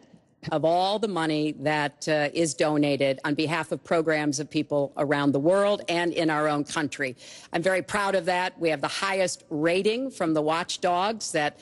of all the money that is donated on behalf of programs of people around the world and in our own country. I'm very proud of that. We have the highest rating from the watchdogs that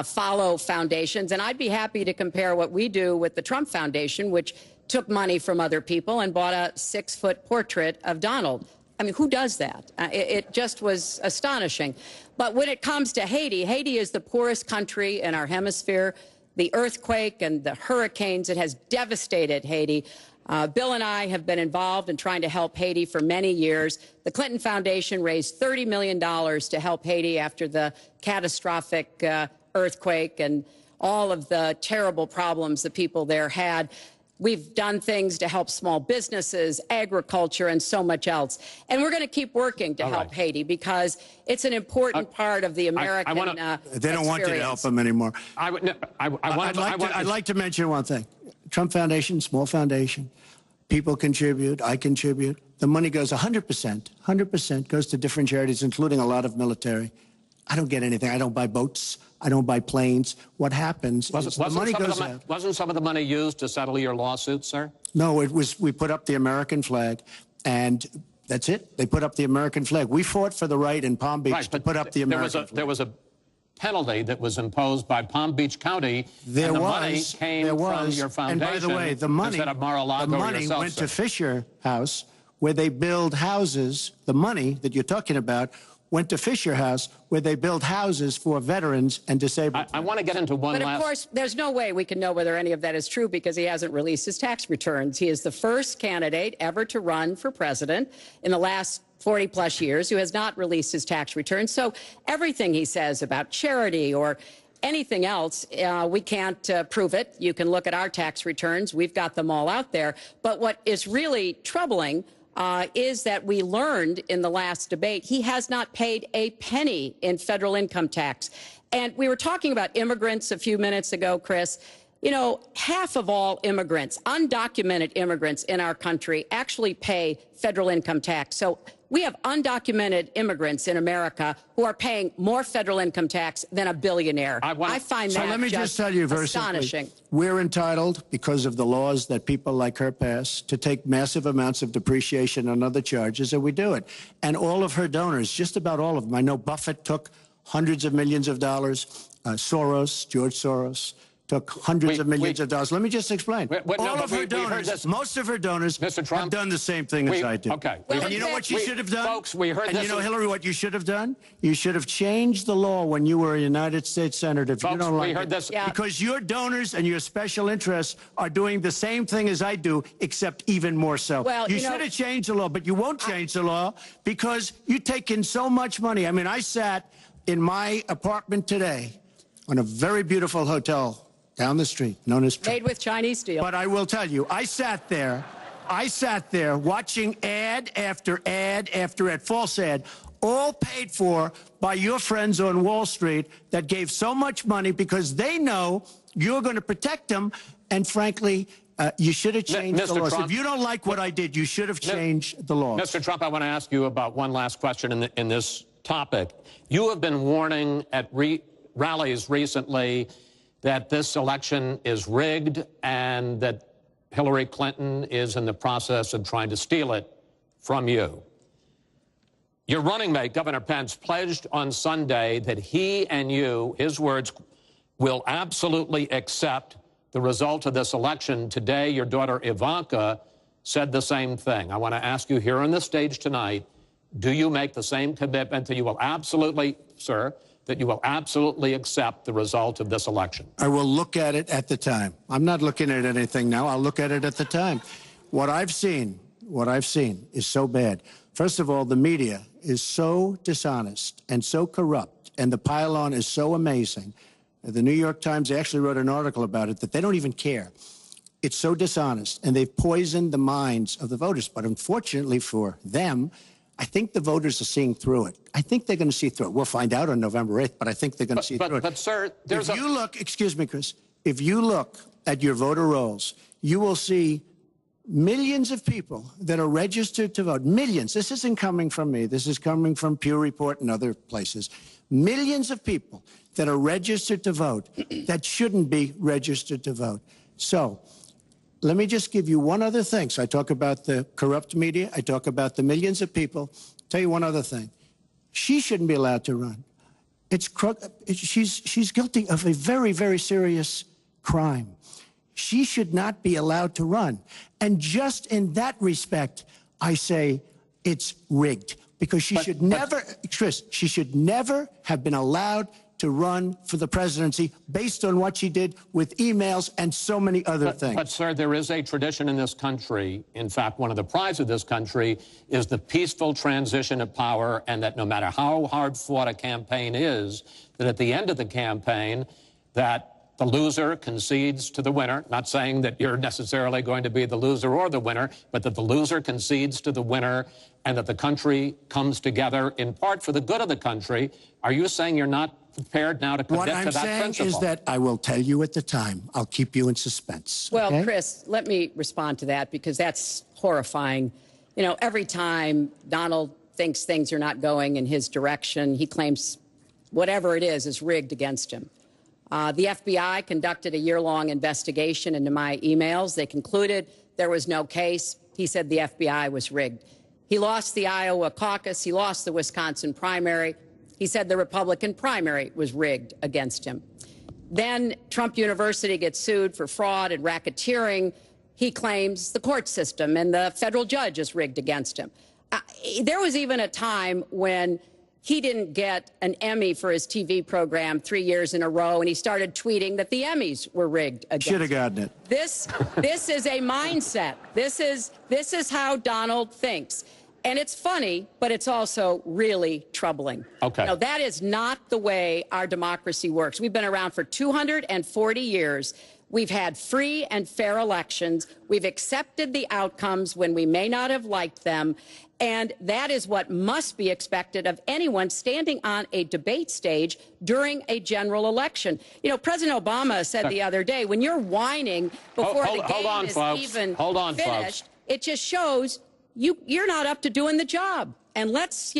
follow foundations, and I'd be happy to compare what we do with the Trump Foundation, which took money from other people and bought a 6-foot portrait of Donald. I mean, who does that? It just was astonishing. But when it comes to Haiti, Haiti is the poorest country in our hemisphere. The earthquake and the hurricanes, it has devastated Haiti. Bill and I have been involved in trying to help Haiti for many years. The Clinton Foundation raised $30 million to help Haiti after the catastrophic earthquake and all of the terrible problems the people there had. We've done things to help small businesses, agriculture, and so much else. And we're going to keep working to help Haiti because it's an important part of the American They don't want you to help them anymore. I'd like to mention one thing. Trump Foundation, small foundation. People contribute. I contribute. The money goes 100% goes to different charities, including a lot of military. I don't get anything. I don't buy boats. I don't buy planes. What happens is the money goes out. Wasn't some of the money used to settle your lawsuit, sir? No, it was, we put up the American flag, and that's it. They put up the American flag. We fought for the right in Palm Beach to put up the American flag. There was a penalty that was imposed by Palm Beach County, and the money came from your foundation. And by the way, the money instead of Mar-a-Lago went to Fisher House, where they build houses. The money that you're talking about went to Fisher House, where they build houses for veterans and disabled. I want to get into one But last... of course, there's no way we can know whether any of that is true because he hasn't released his tax returns. He is the first candidate ever to run for president in the last 40-plus years who has not released his tax returns. So everything he says about charity or anything else, we can't prove it. You can look at our tax returns. We've got them all out there. But what is really troubling is that we learned in the last debate he has not paid a penny in federal income tax. And we were talking about immigrants a few minutes ago, Chris. You know, half of all immigrants, undocumented immigrants in our country, actually pay federal income tax. So we have undocumented immigrants in America who are paying more federal income tax than a billionaire. I find that let me just tell you very astonishing. Simply, we're entitled, because of the laws that people like her pass, to take massive amounts of depreciation and other charges, and we do it. And all of her donors, just about all of them, I know Buffett took hundreds of millions of dollars, George Soros, took hundreds of millions of dollars. Let me just explain. All of her donors, most of her donors have done the same thing as I did. Okay. Well, and you know what you should have done? Folks, we heard and this. You know, Hillary, what you should have done? You should have changed the law when you were a United States Senator. If Folks, you don't like we heard it. this. Yeah. Because your donors and your special interests are doing the same thing as I do, except even more so. Well, you should have changed the law, but you won't change the law because you take in so much money. I mean, I sat in my apartment today on a very beautiful hotel down the street, known as Made with Chinese steel. But I will tell you, I sat there watching ad after ad after ad, false ad, all paid for by your friends on Wall Street that gave so much money because they know you're going to protect them. And frankly, you should have changed the laws. If you don't like what I did, you should have changed the laws. Mr. Trump, I want to ask you about one last question in this topic. You have been warning at rallies recently that this election is rigged and that Hillary Clinton is in the process of trying to steal it from you. Your running mate, Governor Pence, pledged on Sunday that he and you, his words, will absolutely accept the result of this election. Today, your daughter Ivanka said the same thing. I want to ask you here on the stage tonight, do you make the same commitment that you will absolutely, sir, that you will absolutely accept the result of this election? I will look at it at the time. I'm not looking at anything now. I'll look at it at the time. What I've seen is so bad. First of all, the media is so dishonest and so corrupt, and the pile-on is so amazing. The New York Times actually wrote an article about it that they don't even care. It's so dishonest, and they've poisoned the minds of the voters. But unfortunately for them, I think the voters are seeing through it. I think they're going to see through it. We'll find out on November 8th, but I think they're going to see through it. But, sir, there's if you look, excuse me, Chris, if you look at your voter rolls, you will see millions of people that are registered to vote. Millions. This isn't coming from me. This is coming from Pew Report and other places. Millions of people that are registered to vote that shouldn't be registered to vote. So let me just give you one other thing. So I talk about the corrupt media. I talk about the millions of people. Tell you one other thing. She shouldn't be allowed to run. She's guilty of a very, very serious crime. She should not be allowed to run. And just in that respect, I say it's rigged because she should never, Chris, she should never have been allowed to run for the presidency based on what she did with emails and so many other things. But, sir, there is a tradition in this country. In fact, one of the prides of this country is the peaceful transition of power, and that no matter how hard fought a campaign is, that at the end of the campaign, that the loser concedes to the winner. Not saying that you're necessarily going to be the loser or the winner, but that the loser concedes to the winner and that the country comes together in part for the good of the country. Are you saying you're not prepared now to commit to that principle? What I'm saying is that I will tell you at the time. I'll keep you in suspense. Well, okay? Chris, let me respond to that because that's horrifying. You know, every time Donald thinks things are not going in his direction, he claims whatever it is rigged against him. The FBI conducted a year-long investigation into my emails. They concluded there was no case. He said the FBI was rigged. He lost the Iowa caucus. He lost the Wisconsin primary. He said the Republican primary was rigged against him. Then Trump University gets sued for fraud and racketeering. he claims the court system and the federal judge is rigged against him. There was even a time when he didn't get an Emmy for his TV program 3 years in a row, and he started tweeting that the Emmys were rigged against him. Should have gotten it. This is a mindset. This is how Donald thinks. And it's funny, but it's also really troubling. Okay. You know, that is not the way our democracy works. We've been around for 240 years. We've had free and fair elections. We've accepted the outcomes when we may not have liked them. And that is what must be expected of anyone standing on a debate stage during a general election. You know, President Obama said the other day, when you're whining before the game is even finished, it just shows you're not up to doing the job. And let's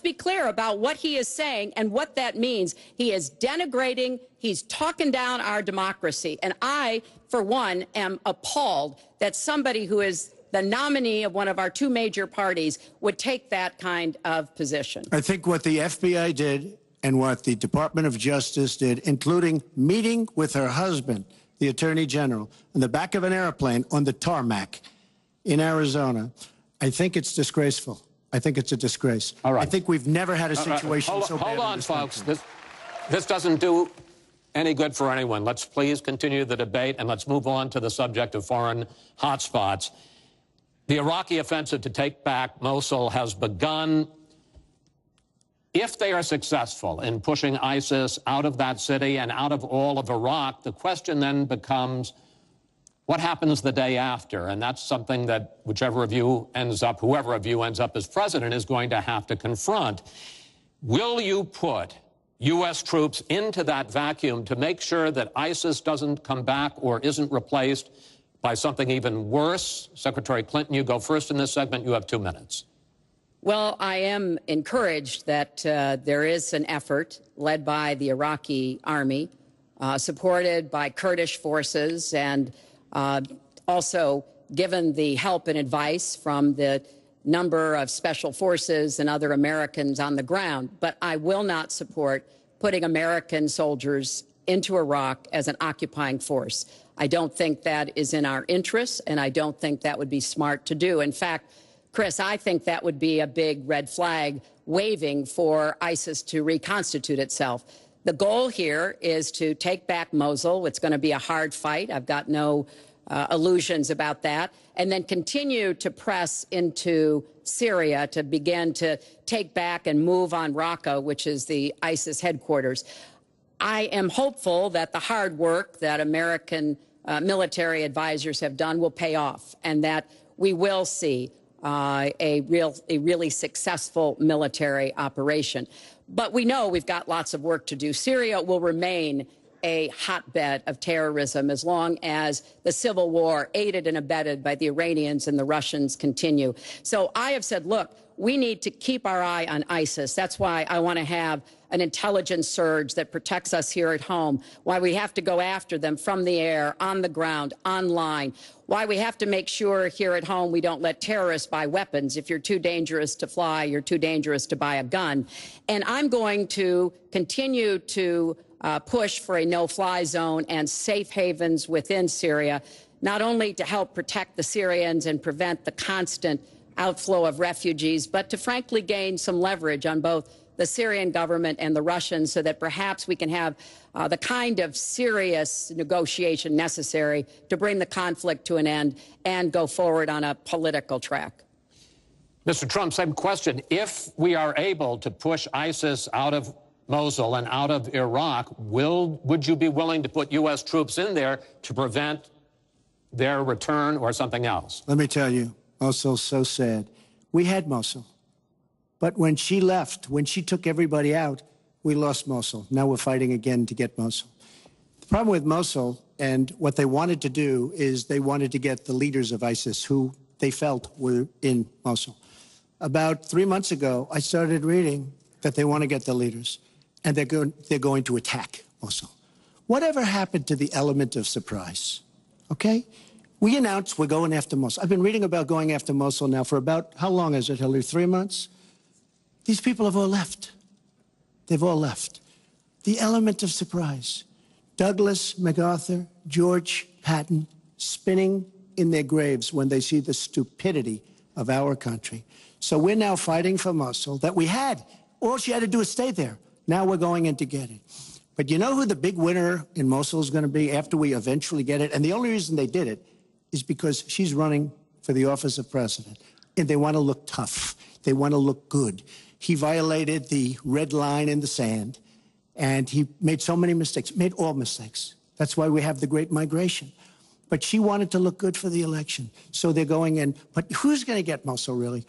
be clear about what he is saying and what that means. He is denigrating, he's talking down our democracy. And I, for one, am appalled that somebody who is the nominee of one of our two major parties would take that kind of position. I think what the FBI did and what the Department of Justice did, including meeting with her husband, the Attorney General, in the back of an airplane on the tarmac in Arizona, I think it's disgraceful. I think it's a disgrace. All right. I think we've never had a situation so bad. Hold on, folks. This doesn't do any good for anyone. Let's please continue the debate, and let's move on to the subject of foreign hotspots. The Iraqi offensive to take back Mosul has begun. If they are successful in pushing ISIS out of that city and out of all of Iraq, the question then becomes, what happens the day after? And that's something that whoever of you ends up as president is going to have to confront. Will you put U.S. troops into that vacuum to make sure that ISIS doesn't come back or isn't replaced by something even worse? Secretary Clinton, you go first in this segment. You have 2 minutes. Well, I am encouraged that there is an effort led by the Iraqi army, supported by Kurdish forces, and also given the help and advice from the number of special forces and other Americans on the ground. But I will not support putting American soldiers into Iraq as an occupying force. I don't think that is in our interests, and I don't think that would be smart to do. In fact, Chris, I think that would be a big red flag waving for ISIS to reconstitute itself. The goal here is to take back Mosul. It's going to be a hard fight. I've got no illusions about that. And then continue to press into Syria to begin to take back and move on Raqqa, which is the ISIS headquarters. I am hopeful that the hard work that American military advisors have done will pay off, and that we will see a really successful military operation. But we know we've got lots of work to do. Syria will remain a hotbed of terrorism as long as the civil war, aided and abetted by the Iranians and the Russians, continue. So I have said, look, we need to keep our eye on ISIS. That's why I want to have an intelligence surge that protects us here at home, why we have to go after them from the air, on the ground, online, why we have to make sure here at home we don't let terrorists buy weapons. If you're too dangerous to fly, you're too dangerous to buy a gun. And I'm going to continue to push for a no-fly zone and safe havens within Syria, not only to help protect the Syrians and prevent the constant outflow of refugees, but to frankly gain some leverage on both the Syrian government and the Russians so that perhaps we can have the kind of serious negotiation necessary to bring the conflict to an end and go forward on a political track. Mr. Trump, same question. If we are able to push ISIS out of Mosul and out of Iraq, would you be willing to put U.S. troops in there to prevent their return or something else? Let me tell you, Mosul's so sad. We had Mosul. But when she left, when she took everybody out, we lost Mosul. Now we're fighting again to get Mosul. The problem with Mosul and what they wanted to do is they wanted to get the leaders of ISIS who they felt were in Mosul. About 3 months ago, I started reading that they want to get the leaders and they're going to attack Mosul. Whatever happened to the element of surprise? Okay? We announced we're going after Mosul. I've been reading about going after Mosul now for about, how long is it, Hillary? 3 months? These people have all left. They've all left. The element of surprise. Douglas MacArthur, George Patton, spinning in their graves when they see the stupidity of our country. So we're now fighting for Mosul that we had. All she had to do is stay there. Now we're going in to get it. But you know who the big winner in Mosul is going to be after we eventually get it? And the only reason they did it is because she's running for the office of president. And they want to look tough. They want to look good. He violated the red line in the sand. And he made so many mistakes, made all mistakes. That's why we have the great migration. But she wanted to look good for the election. So they're going in. But who's going to get Mosul, really?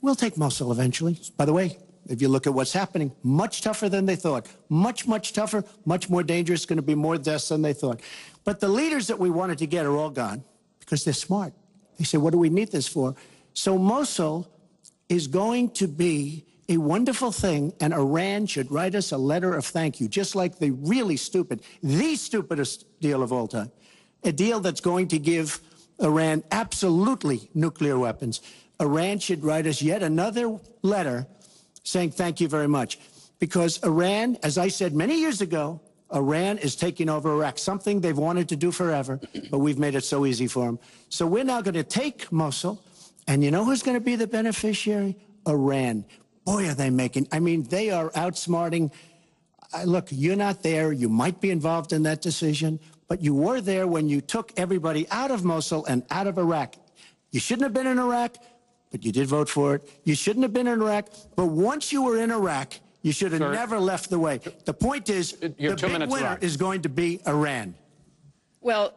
We'll take Mosul eventually. By the way, if you look at what's happening, much tougher than they thought. Much, much tougher, much more dangerous, going to be more deaths than they thought. But the leaders that we wanted to get are all gone because they're smart. They say, what do we need this for? So Mosul is going to be a wonderful thing, and Iran should write us a letter of thank you, just like the really stupid, the stupidest deal of all time, a deal that's going to give Iran absolutely nuclear weapons. Iran should write us yet another letter saying thank you very much. Because Iran, as I said many years ago, Iran is taking over Iraq, something they've wanted to do forever, but we've made it so easy for them. So we're now going to take Mosul, and you know who's going to be the beneficiary? Iran. Boy, are they making, I mean, they are outsmarting. Look, you're not there. You might be involved in that decision, but you were there when you took everybody out of Mosul and out of Iraq. You shouldn't have been in Iraq, but you did vote for it. You shouldn't have been in Iraq, but once you were in Iraq, you should have never left the way. The point is, the big winner is going to be Iran. Well,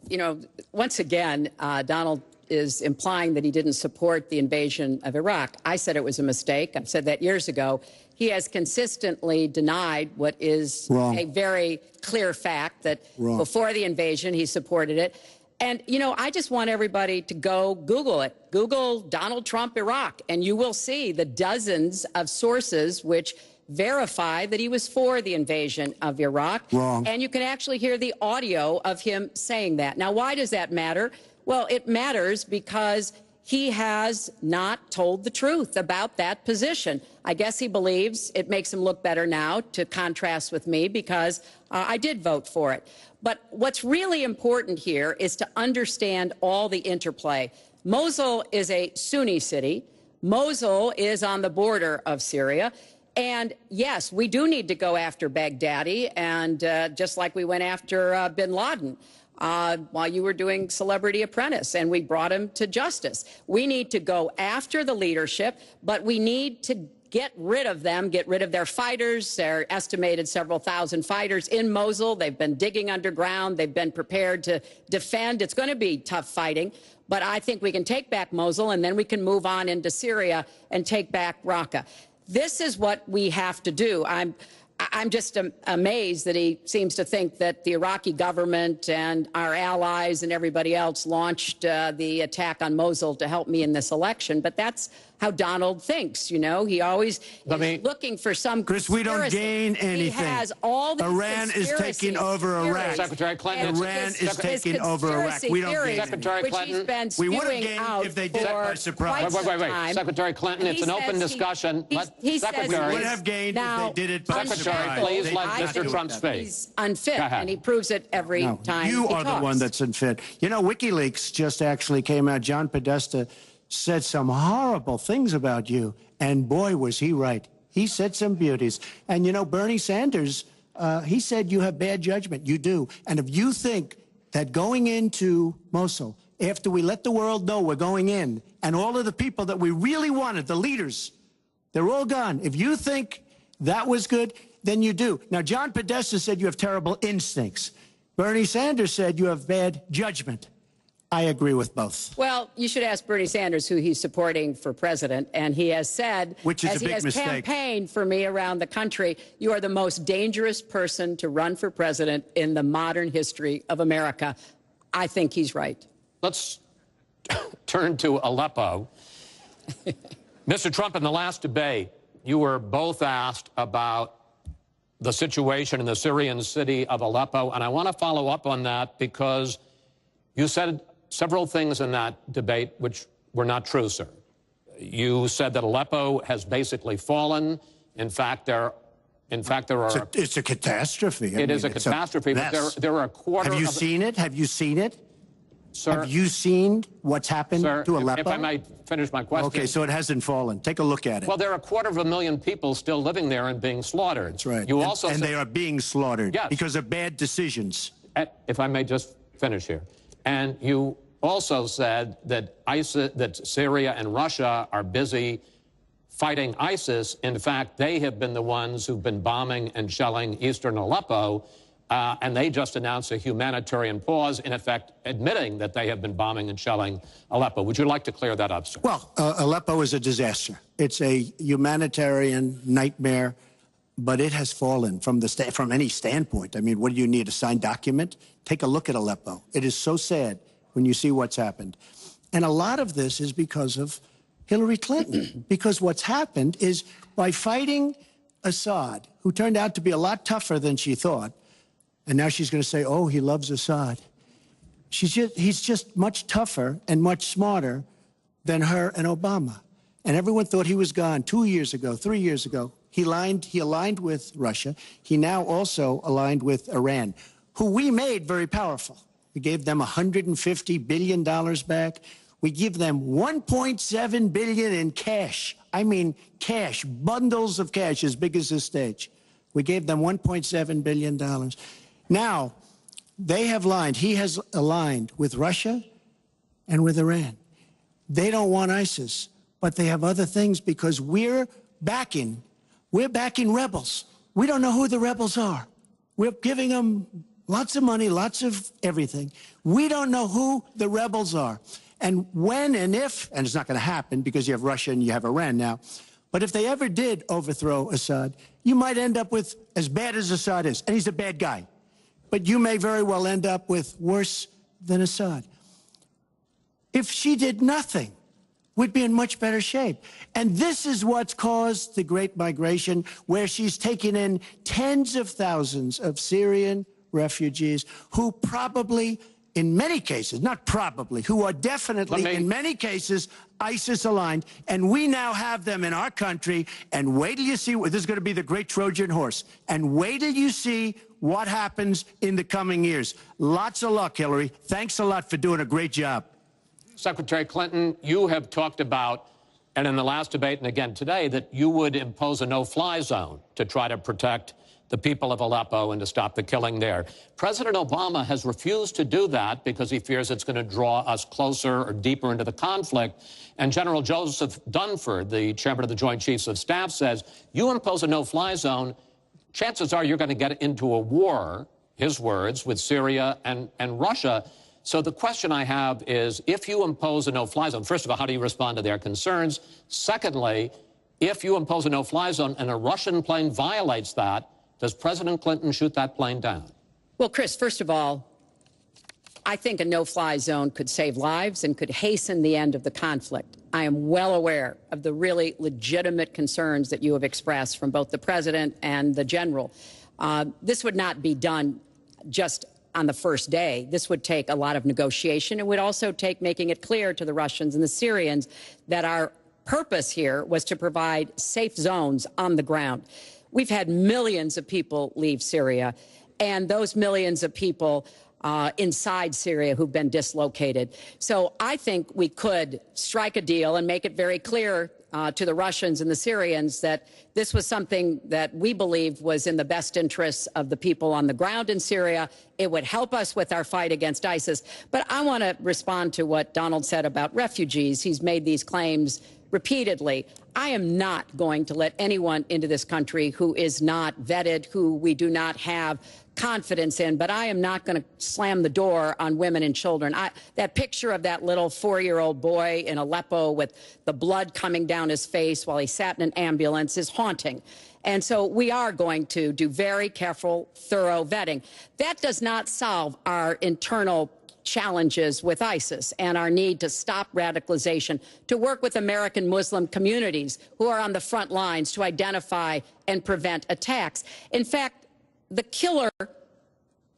you know, once again, Donald is implying that he didn't support the invasion of Iraq. I said it was a mistake. I've said that years ago. He has consistently denied what is a very clear fact, that before the invasion, he supported it. And, you know, I just want everybody to go Google it. Google Donald Trump, Iraq, and you will see the dozens of sources which verify that he was for the invasion of Iraq. And you can actually hear the audio of him saying that. Now, why does that matter? Well, it matters because he has not told the truth about that position. I guess he believes it makes him look better now to contrast with me because I did vote for it. But what's really important here is to understand all the interplay. Mosul is a Sunni city. Mosul is on the border of Syria. And yes, we do need to go after Baghdadi, and just like we went after bin Laden while you were doing Celebrity Apprentice, and we brought him to justice. We need to go after the leadership, but we need to get rid of them, get rid of their fighters. They're estimated several thousand fighters in Mosul. They've been digging underground. They've been prepared to defend. It's going to be tough fighting, but I think we can take back Mosul, and then we can move on into Syria and take back Raqqa. This is what we have to do. I'm just amazed that he seems to think that the Iraqi government and our allies and everybody else launched the attack on Mosul to help me in this election. But that's how Donald thinks, you know. He always is looking for some Chris, we don't gain anything. He has all the Iran is taking over Iraq. Secretary Clinton, Iran is taking over Iraq. We don't gain Secretary Clinton, we would have gained if they did it by surprise. Wait. Secretary Clinton, it's an open discussion. Secretary, we would have gained if they did it by surprise. Secretary, please let Mr. Trump speak. He's unfit, and he proves it every time you he are talks. the one that's unfit. You know, WikiLeaks just actually came out. John Podesta said some horrible things about you, and boy, was he right. He said some beauties. And, you know, Bernie Sanders, he said you have bad judgment. You do. And if you think that going into Mosul, after we let the world know we're going in, and all of the people that we really wanted, the leaders, they're all gone. If you think that was good, then you do. Now, John Podesta said you have terrible instincts. Bernie Sanders said you have bad judgment. I agree with both. Well, you should ask Bernie Sanders who he's supporting for president, and he has said, which is as a big he has mistake, campaigned for me around the country, you are the most dangerous person to run for president in the modern history of America. I think he's right. Let's turn to Aleppo. Mr. Trump, in the last debate, you were both asked about the situation in the Syrian city of Aleppo, and I want to follow up on that because you said several things in that debate which were not true, sir. You said that Aleppo has basically fallen. In fact, there are... It's a catastrophe. It is a catastrophe, but there are a quarter... Have you seen it? Have you seen it? Sir, have you seen what's happened sir, to Aleppo? if I might finish my question. Okay, so it hasn't fallen. Take a look at it. Well, there are 250,000 people still living there and being slaughtered. That's right. You and, also and said, they are being slaughtered yes, because of bad decisions. if I may just finish here. And you also said that ISIS, that Syria and Russia are busy fighting ISIS. In fact, they have been the ones who've been bombing and shelling eastern Aleppo, and they just announced a humanitarian pause, in effect admitting that they have been bombing and shelling Aleppo. Would you like to clear that up, sir? Well, Aleppo is a disaster. It's a humanitarian nightmare, but it has fallen from from any standpoint. I mean, what do you need, a signed document? Take a look at Aleppo. It is so sad when you see what's happened. And a lot of this is because of Hillary Clinton, because what's happened is by fighting Assad, who turned out to be a lot tougher than she thought, and now she's going to say, oh, he loves Assad. He's just much tougher and much smarter than her and Obama. And everyone thought he was gone 2 years ago, 3 years ago. He aligned with Russia. He now also aligned with Iran, who we made very powerful. We gave them $150 billion back. We give them $1.7 billion in cash. I mean cash, bundles of cash as big as this stage. We gave them $1.7 billion. Now, they have he has aligned with Russia and with Iran. They don't want ISIS, but they have other things because we're backing rebels. We don't know who the rebels are. We're giving them lots of money, lots of everything. We don't know who the rebels are. And when and if, and it's not going to happen because you have Russia and you have Iran now, but if they ever did overthrow Assad, you might end up with as bad as Assad is, and he's a bad guy. But you may very well end up with worse than Assad. If she did nothing, we'd be in much better shape. And this is what's caused the Great Migration, where she's taken in tens of thousands of Syrian refugees who probably, in many cases, not probably, who are definitely, in many cases, ISIS-aligned. And we now have them in our country. And wait till you see, this is going to be the great Trojan horse. And wait till you see what happens in the coming years. Lots of luck, Hillary. Thanks a lot for doing a great job. Secretary Clinton, you have talked about, and in the last debate and again today, that you would impose a no-fly zone to try to protect the people of Aleppo and to stop the killing there. President Obama has refused to do that because he fears it's going to draw us closer or deeper into the conflict. And General Joseph Dunford, the chairman of the Joint Chiefs of Staff, says, you impose a no-fly zone, chances are you're going to get into a war, his words, with Syria and Russia. So the question I have is, if you impose a no-fly zone, first of all, how do you respond to their concerns? Secondly, if you impose a no-fly zone and a Russian plane violates that, does President Clinton shoot that plane down? Well, Chris, first of all, I think a no-fly zone could save lives and could hasten the end of the conflict. I am well aware of the really legitimate concerns that you have expressed from both the president and the general. This would not be done just on the first day. This would take a lot of negotiation. It would also take making it clear to the Russians and the Syrians that our purpose here was to provide safe zones on the ground. We've had millions of people leave Syria, and those millions of people inside Syria who've been dislocated. So I think we could strike a deal and make it very clear to the Russians and the Syrians that this was something that we believe was in the best interests of the people on the ground in Syria. It would help us with our fight against ISIS. But I want to respond to what Donald said about refugees. He's made these claims repeatedly. I am not going to let anyone into this country who is not vetted, who we do not have confidence in, but I am not going to slam the door on women and children. That picture of that little 4-year-old boy in Aleppo with the blood coming down his face while he sat in an ambulance is haunting. And so we are going to do very careful, thorough vetting. That does not solve our internal challenges with ISIS and our need to stop radicalization, to work with American Muslim communities who are on the front lines to identify and prevent attacks. In fact, the killer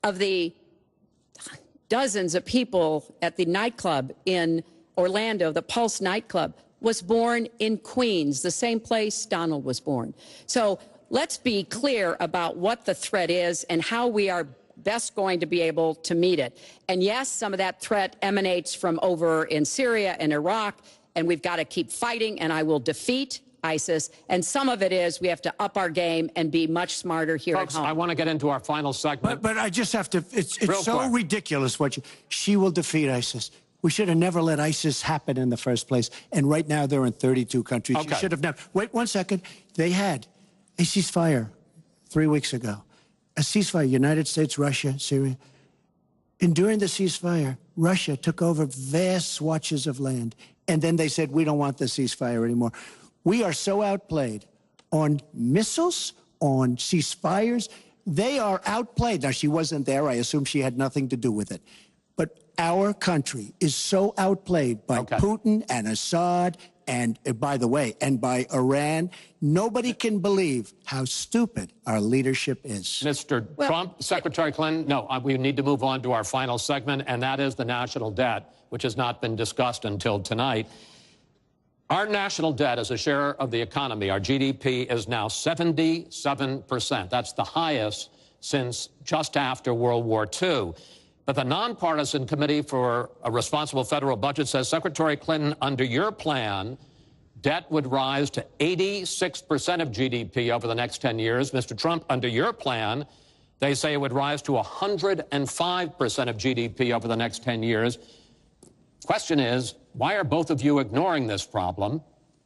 of the dozens of people at the nightclub in Orlando, the Pulse nightclub, was born in Queens, the same place Donald was born. So let's be clear about what the threat is and how we are best going to be able to meet it. And yes, some of that threat emanates from over in Syria and Iraq, and we've got to keep fighting, and I will defeat ISIS. And some of it is we have to up our game and be much smarter here Folks, at home. I want to get into our final segment. But I just have to, it's Real so quick. ridiculous she will defeat ISIS. We should have never let ISIS happen in the first place. And right now they're in 32 countries. Okay. You should have never. Wait 1 second. They had a ceasefire 3 weeks ago. A ceasefire, United States, Russia, Syria. And during the ceasefire, Russia took over vast swatches of land. And then they said, we don't want the ceasefire anymore. We are so outplayed on missiles, on ceasefires. They are outplayed. Now, she wasn't there. I assume she had nothing to do with it. But our country is so outplayed by Putin and Assad and, by the way, and by Iran. Nobody can believe how stupid our leadership is. Mr. Trump, Secretary Clinton, no, we need to move on to our final segment, and that is the national debt, which has not been discussed until tonight. Our national debt as a share of the economy, our GDP, is now 77%. That's the highest since just after World War II. But the nonpartisan Committee for a Responsible Federal Budget says, Secretary Clinton, under your plan, debt would rise to 86% of GDP over the next 10 years. Mr. Trump, under your plan, they say it would rise to 105% of GDP over the next 10 years. Question is, why are both of you ignoring this problem?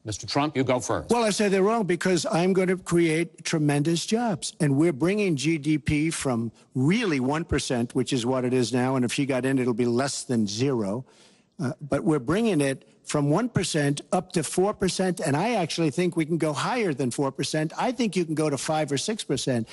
Mr. Trump, you go first. Well, I say they're wrong because I'm going to create tremendous jobs. And we're bringing GDP from really 1%, which is what it is now. And if she got in, it'll be less than 0. But we're bringing it from 1% up to 4%. And I actually think we can go higher than 4%. I think you can go to 5 or 6%.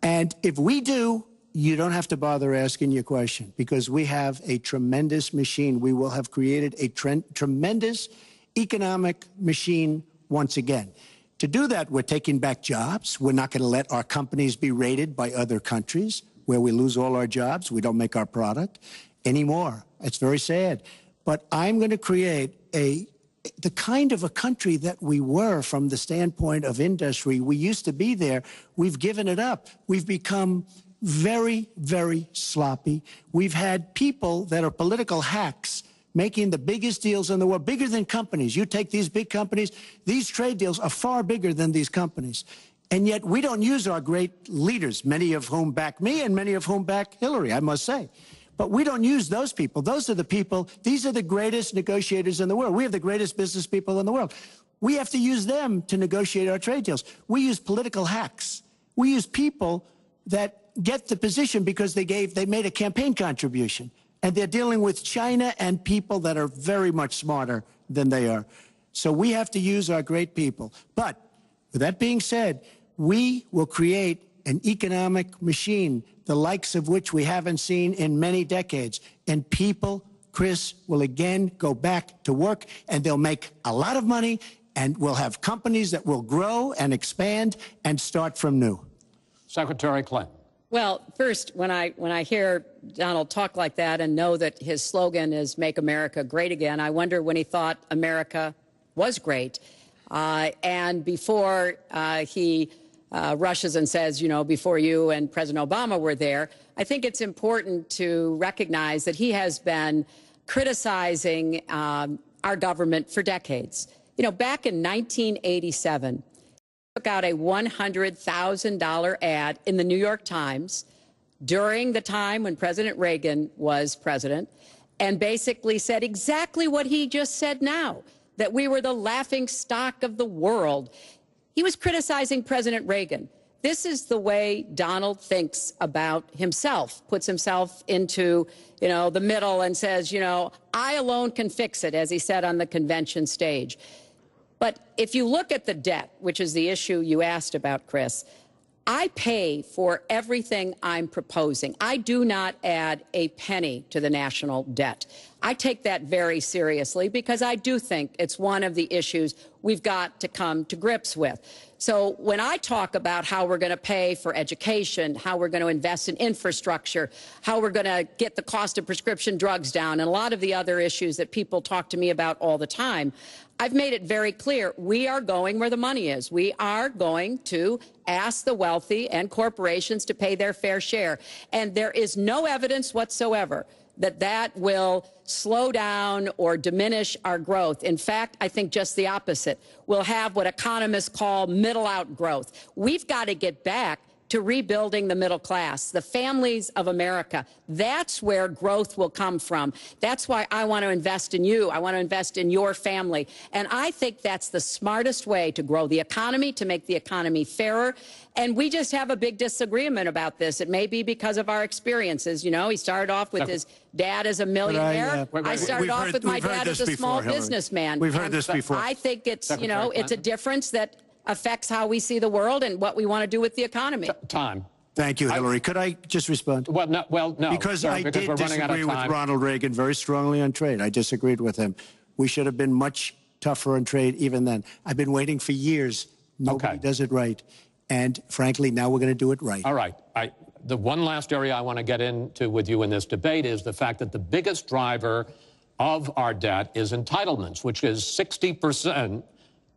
And if we do, you don't have to bother asking your question because we have a tremendous machine. We will have created a tremendous economic machine once again. To do that, we're taking back jobs. We're not going to let our companies be raided by other countries where we lose all our jobs. We don't make our product anymore. It's very sad. But I'm going to create the kind of a country that we were from the standpoint of industry. We used to be there. We've given it up. We've become very, very sloppy. We've had people that are political hacks making the biggest deals in the world, bigger than companies. You take these big companies, these trade deals are far bigger than these companies. And yet we don't use our great leaders, many of whom back me and many of whom back Hillary, I must say. But we don't use those people. Those are the people, these are the greatest negotiators in the world. We have the greatest business people in the world. We have to use them to negotiate our trade deals. We use political hacks. We use people that get the position because they made a campaign contribution. And they're dealing with China and people that are very much smarter than they are. So we have to use our great people. But with that being said, we will create an economic machine, the likes of which we haven't seen in many decades. And people, Chris, will again go back to work, and they'll make a lot of money, and we'll have companies that will grow and expand and start from new. Secretary Clinton. Well, first, when I hear Donald talk like that and know that his slogan is "Make America Great Again," I wonder when he thought America was great. And before he rushes and says, you know, before you and President Obama were there, I think it's important to recognize that he has been criticizing our government for decades. You know, back in 1987, took out a $100,000 ad in the New York Times during the time when President Reagan was president and basically said exactly what he just said now, that we were the laughing stock of the world. He was criticizing President Reagan. This is the way Donald thinks about himself, puts himself into, you know, the middle and says, you know, I alone can fix it, as he said on the convention stage. But if you look at the debt, which is the issue you asked about, Chris, I pay for everything I'm proposing. I do not add a penny to the national debt. I take that very seriously because I do think it's one of the issues we've got to come to grips with. So when I talk about how we're going to pay for education, how we're going to invest in infrastructure, how we're going to get the cost of prescription drugs down, and a lot of the other issues that people talk to me about all the time, I've made it very clear we are going where the money is. We are going to ask the wealthy and corporations to pay their fair share. And there is no evidence whatsoever that that will slow down or diminish our growth. In fact, I think just the opposite. We'll have what economists call middle-out growth. We've got to get back to rebuilding the middle class, the families of America. That's where growth will come from. That's why I want to invest in you. I want to invest in your family. And I think that's the smartest way to grow the economy, to make the economy fairer. And we just have a big disagreement about this. It may be because of our experiences. You know, he started off with his dad as a millionaire. I started off with my dad as a small businessman. We've heard this before. I think it's, you know, it's a difference that affects how we see the world and what we want to do with the economy. Time. Thank you, Hillary. Could I just respond? Well, no. Because sir, I because did we're running out of disagree with time. Ronald Reagan very strongly on trade. I disagreed with him. We should have been much tougher on trade even then. I've been waiting for years. Nobody does it right. And frankly, now we're going to do it right. All right. The one last area I want to get into with you in this debate is the fact that the biggest driver of our debt is entitlements, which is 60%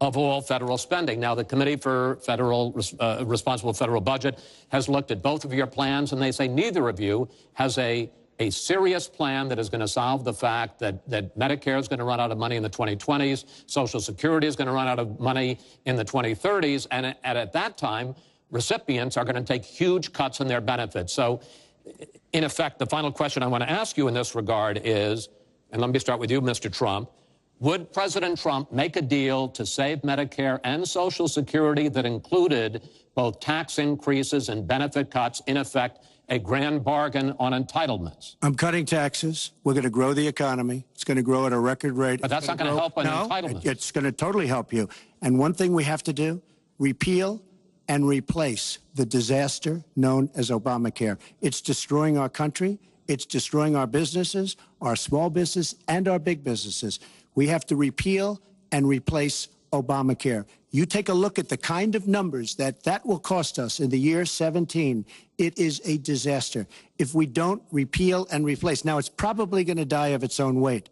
of all federal spending. Now, the Committee for Responsible Federal Budget has looked at both of your plans, and they say neither of you has a serious plan that is going to solve the fact that Medicare is going to run out of money in the 2020s, Social Security is going to run out of money in the 2030s, and at that time, recipients are going to take huge cuts in their benefits. So, in effect, the final question I want to ask you in this regard is, and let me start with you, Mr. Trump, would President Trump make a deal to save Medicare and Social Security that included both tax increases and benefit cuts, in effect, a grand bargain on entitlements? I'm cutting taxes. We're going to grow the economy. It's going to grow at a record rate. But that's not going to help on entitlements. It's going to totally help you. And one thing we have to do, repeal and replace the disaster known as Obamacare. It's destroying our country. It's destroying our businesses, our small business, and our big businesses. We have to repeal and replace Obamacare. You take a look at the kind of numbers that will cost us in the year 17. It is a disaster if we don't repeal and replace. Now, it's probably going to die of its own weight,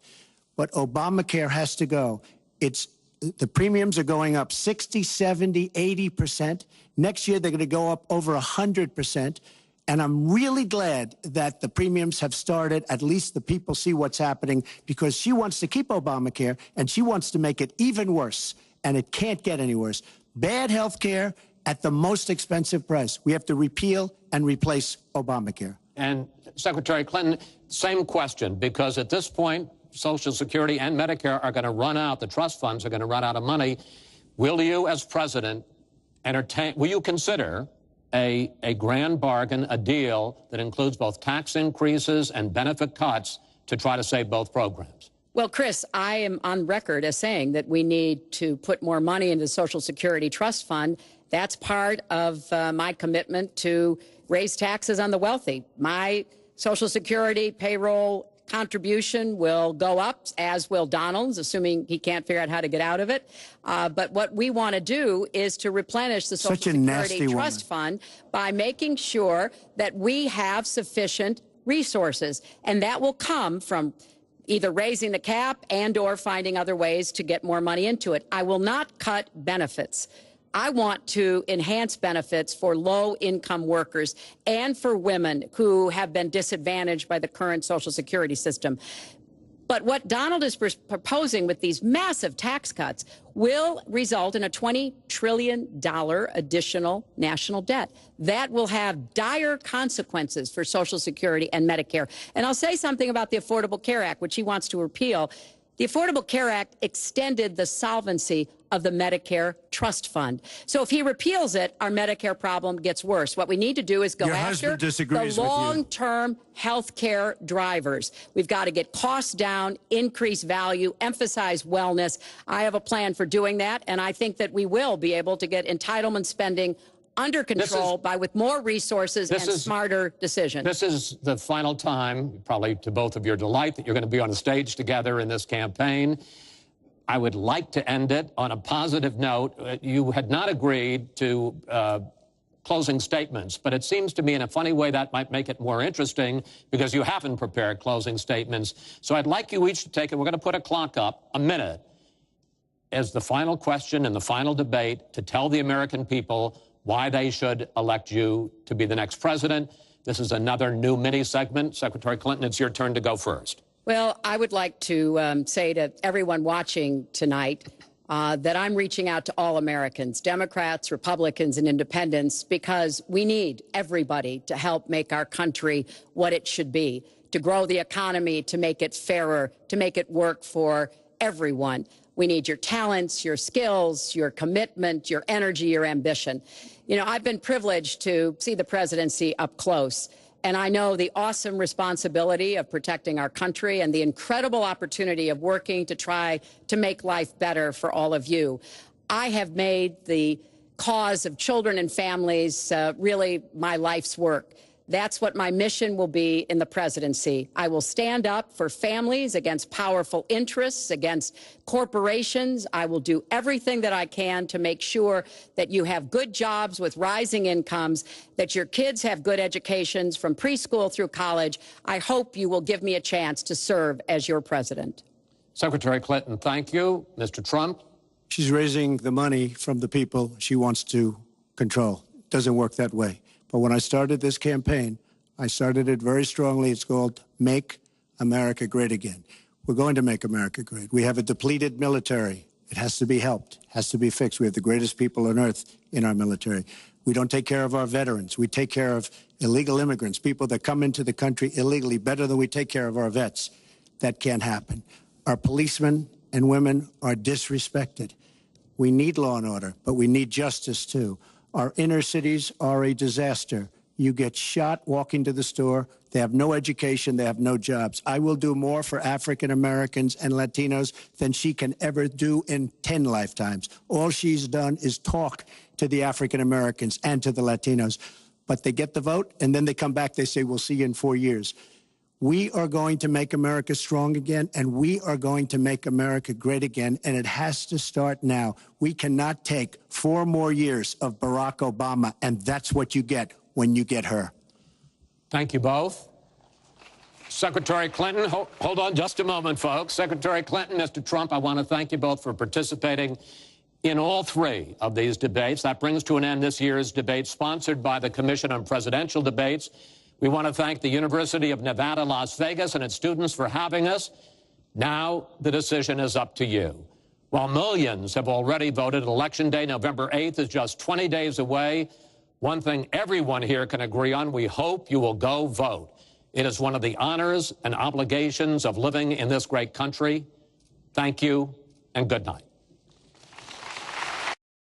but Obamacare has to go. The premiums are going up 60, 70, 80%. Next year, they're going to go up over 100%. And I'm really glad that the premiums have started. At least the people see what's happening, because she wants to keep Obamacare and she wants to make it even worse. And it can't get any worse. Bad health care at the most expensive price. We have to repeal and replace Obamacare. And Secretary Clinton, same question, because at this point, Social Security and Medicare are going to run out. The trust funds are going to run out of money. Will you, as president, will you consider a grand bargain, a deal that includes both tax increases and benefit cuts to try to save both programs? Well, Chris, I am on record as saying that we need to put more money into the Social Security Trust Fund. That's part of my commitment to raise taxes on the wealthy. My Social Security payroll contribution will go up, as will Donald's, assuming he can't figure out how to get out of it. But what we want to do is to replenish the Social Security Trust Fund by making sure that we have sufficient resources. And that will come from either raising the cap and or finding other ways to get more money into it. I will not cut benefits. I want to enhance benefits for low-income workers and for women who have been disadvantaged by the current Social Security system. But what Donald is proposing with these massive tax cuts will result in a $20 trillion additional national debt. That will have dire consequences for Social Security and Medicare. And I'll say something about the Affordable Care Act, which he wants to repeal. The Affordable Care Act extended the solvency of the Medicare Trust Fund. So if he repeals it, our Medicare problem gets worse. What we need to do is go after the long-term health care drivers. We've got to get costs down, increase value, emphasize wellness. I have a plan for doing that, and I think that we will be able to get entitlement spending under control with more resources and smarter decisions. This is the final time, probably to both of your delight, that you're going to be on the stage together in this campaign. I would like to end it on a positive note. You had not agreed to closing statements, but it seems to me in a funny way that might make it more interesting because you haven't prepared closing statements. So I'd like you each to take it. We're going to put a clock up, a minute, as the final question in the final debate to tell the American people why they should elect you to be the next president. This is another new mini segment. Secretary Clinton, it's your turn to go first. Well, I would like to say to everyone watching tonight that I'm reaching out to all Americans, Democrats, Republicans, and independents, because we need everybody to help make our country what it should be, to grow the economy, to make it fairer, to make it work for everyone. We need your talents, your skills, your commitment, your energy, your ambition. You know, I've been privileged to see the presidency up close, and I know the awesome responsibility of protecting our country and the incredible opportunity of working to try to make life better for all of you. I have made the cause of children and families really my life's work. That's what my mission will be in the presidency. I will stand up for families against powerful interests, against corporations. I will do everything that I can to make sure that you have good jobs with rising incomes, that your kids have good educations from preschool through college. I hope you will give me a chance to serve as your president. Secretary Clinton, thank you. Mr. Trump? She's raising the money from the people she wants to control. It doesn't work that way. But when I started this campaign, I started it very strongly. It's called Make America Great Again. We're going to make America great. We have a depleted military. It has to be helped, has to be fixed. We have the greatest people on earth in our military. We don't take care of our veterans. We take care of illegal immigrants, people that come into the country illegally, better than we take care of our vets. That can't happen. Our policemen and women are disrespected. We need law and order, but we need justice too. Our inner cities are a disaster. You get shot walking to the store. They have no education. They have no jobs. I will do more for African Americans and Latinos than she can ever do in 10 lifetimes. All she's done is talk to the African Americans and to the Latinos. But they get the vote, and then they come back. They say, we'll see you in 4 years. We are going to make America strong again, and we are going to make America great again, and it has to start now. We cannot take 4 more years of Barack Obama, and that's what you get when you get her. Thank you both. Secretary Clinton, hold on just a moment, folks. Secretary Clinton, Mr. Trump, I want to thank you both for participating in all 3 of these debates. That brings to an end this year's debate sponsored by the Commission on Presidential Debates. We want to thank the University of Nevada, Las Vegas, and its students for having us. Now the decision is up to you. While millions have already voted, Election Day, November 8th, is just 20 days away. One thing everyone here can agree on, we hope you will go vote. It is one of the honors and obligations of living in this great country. Thank you, and good night.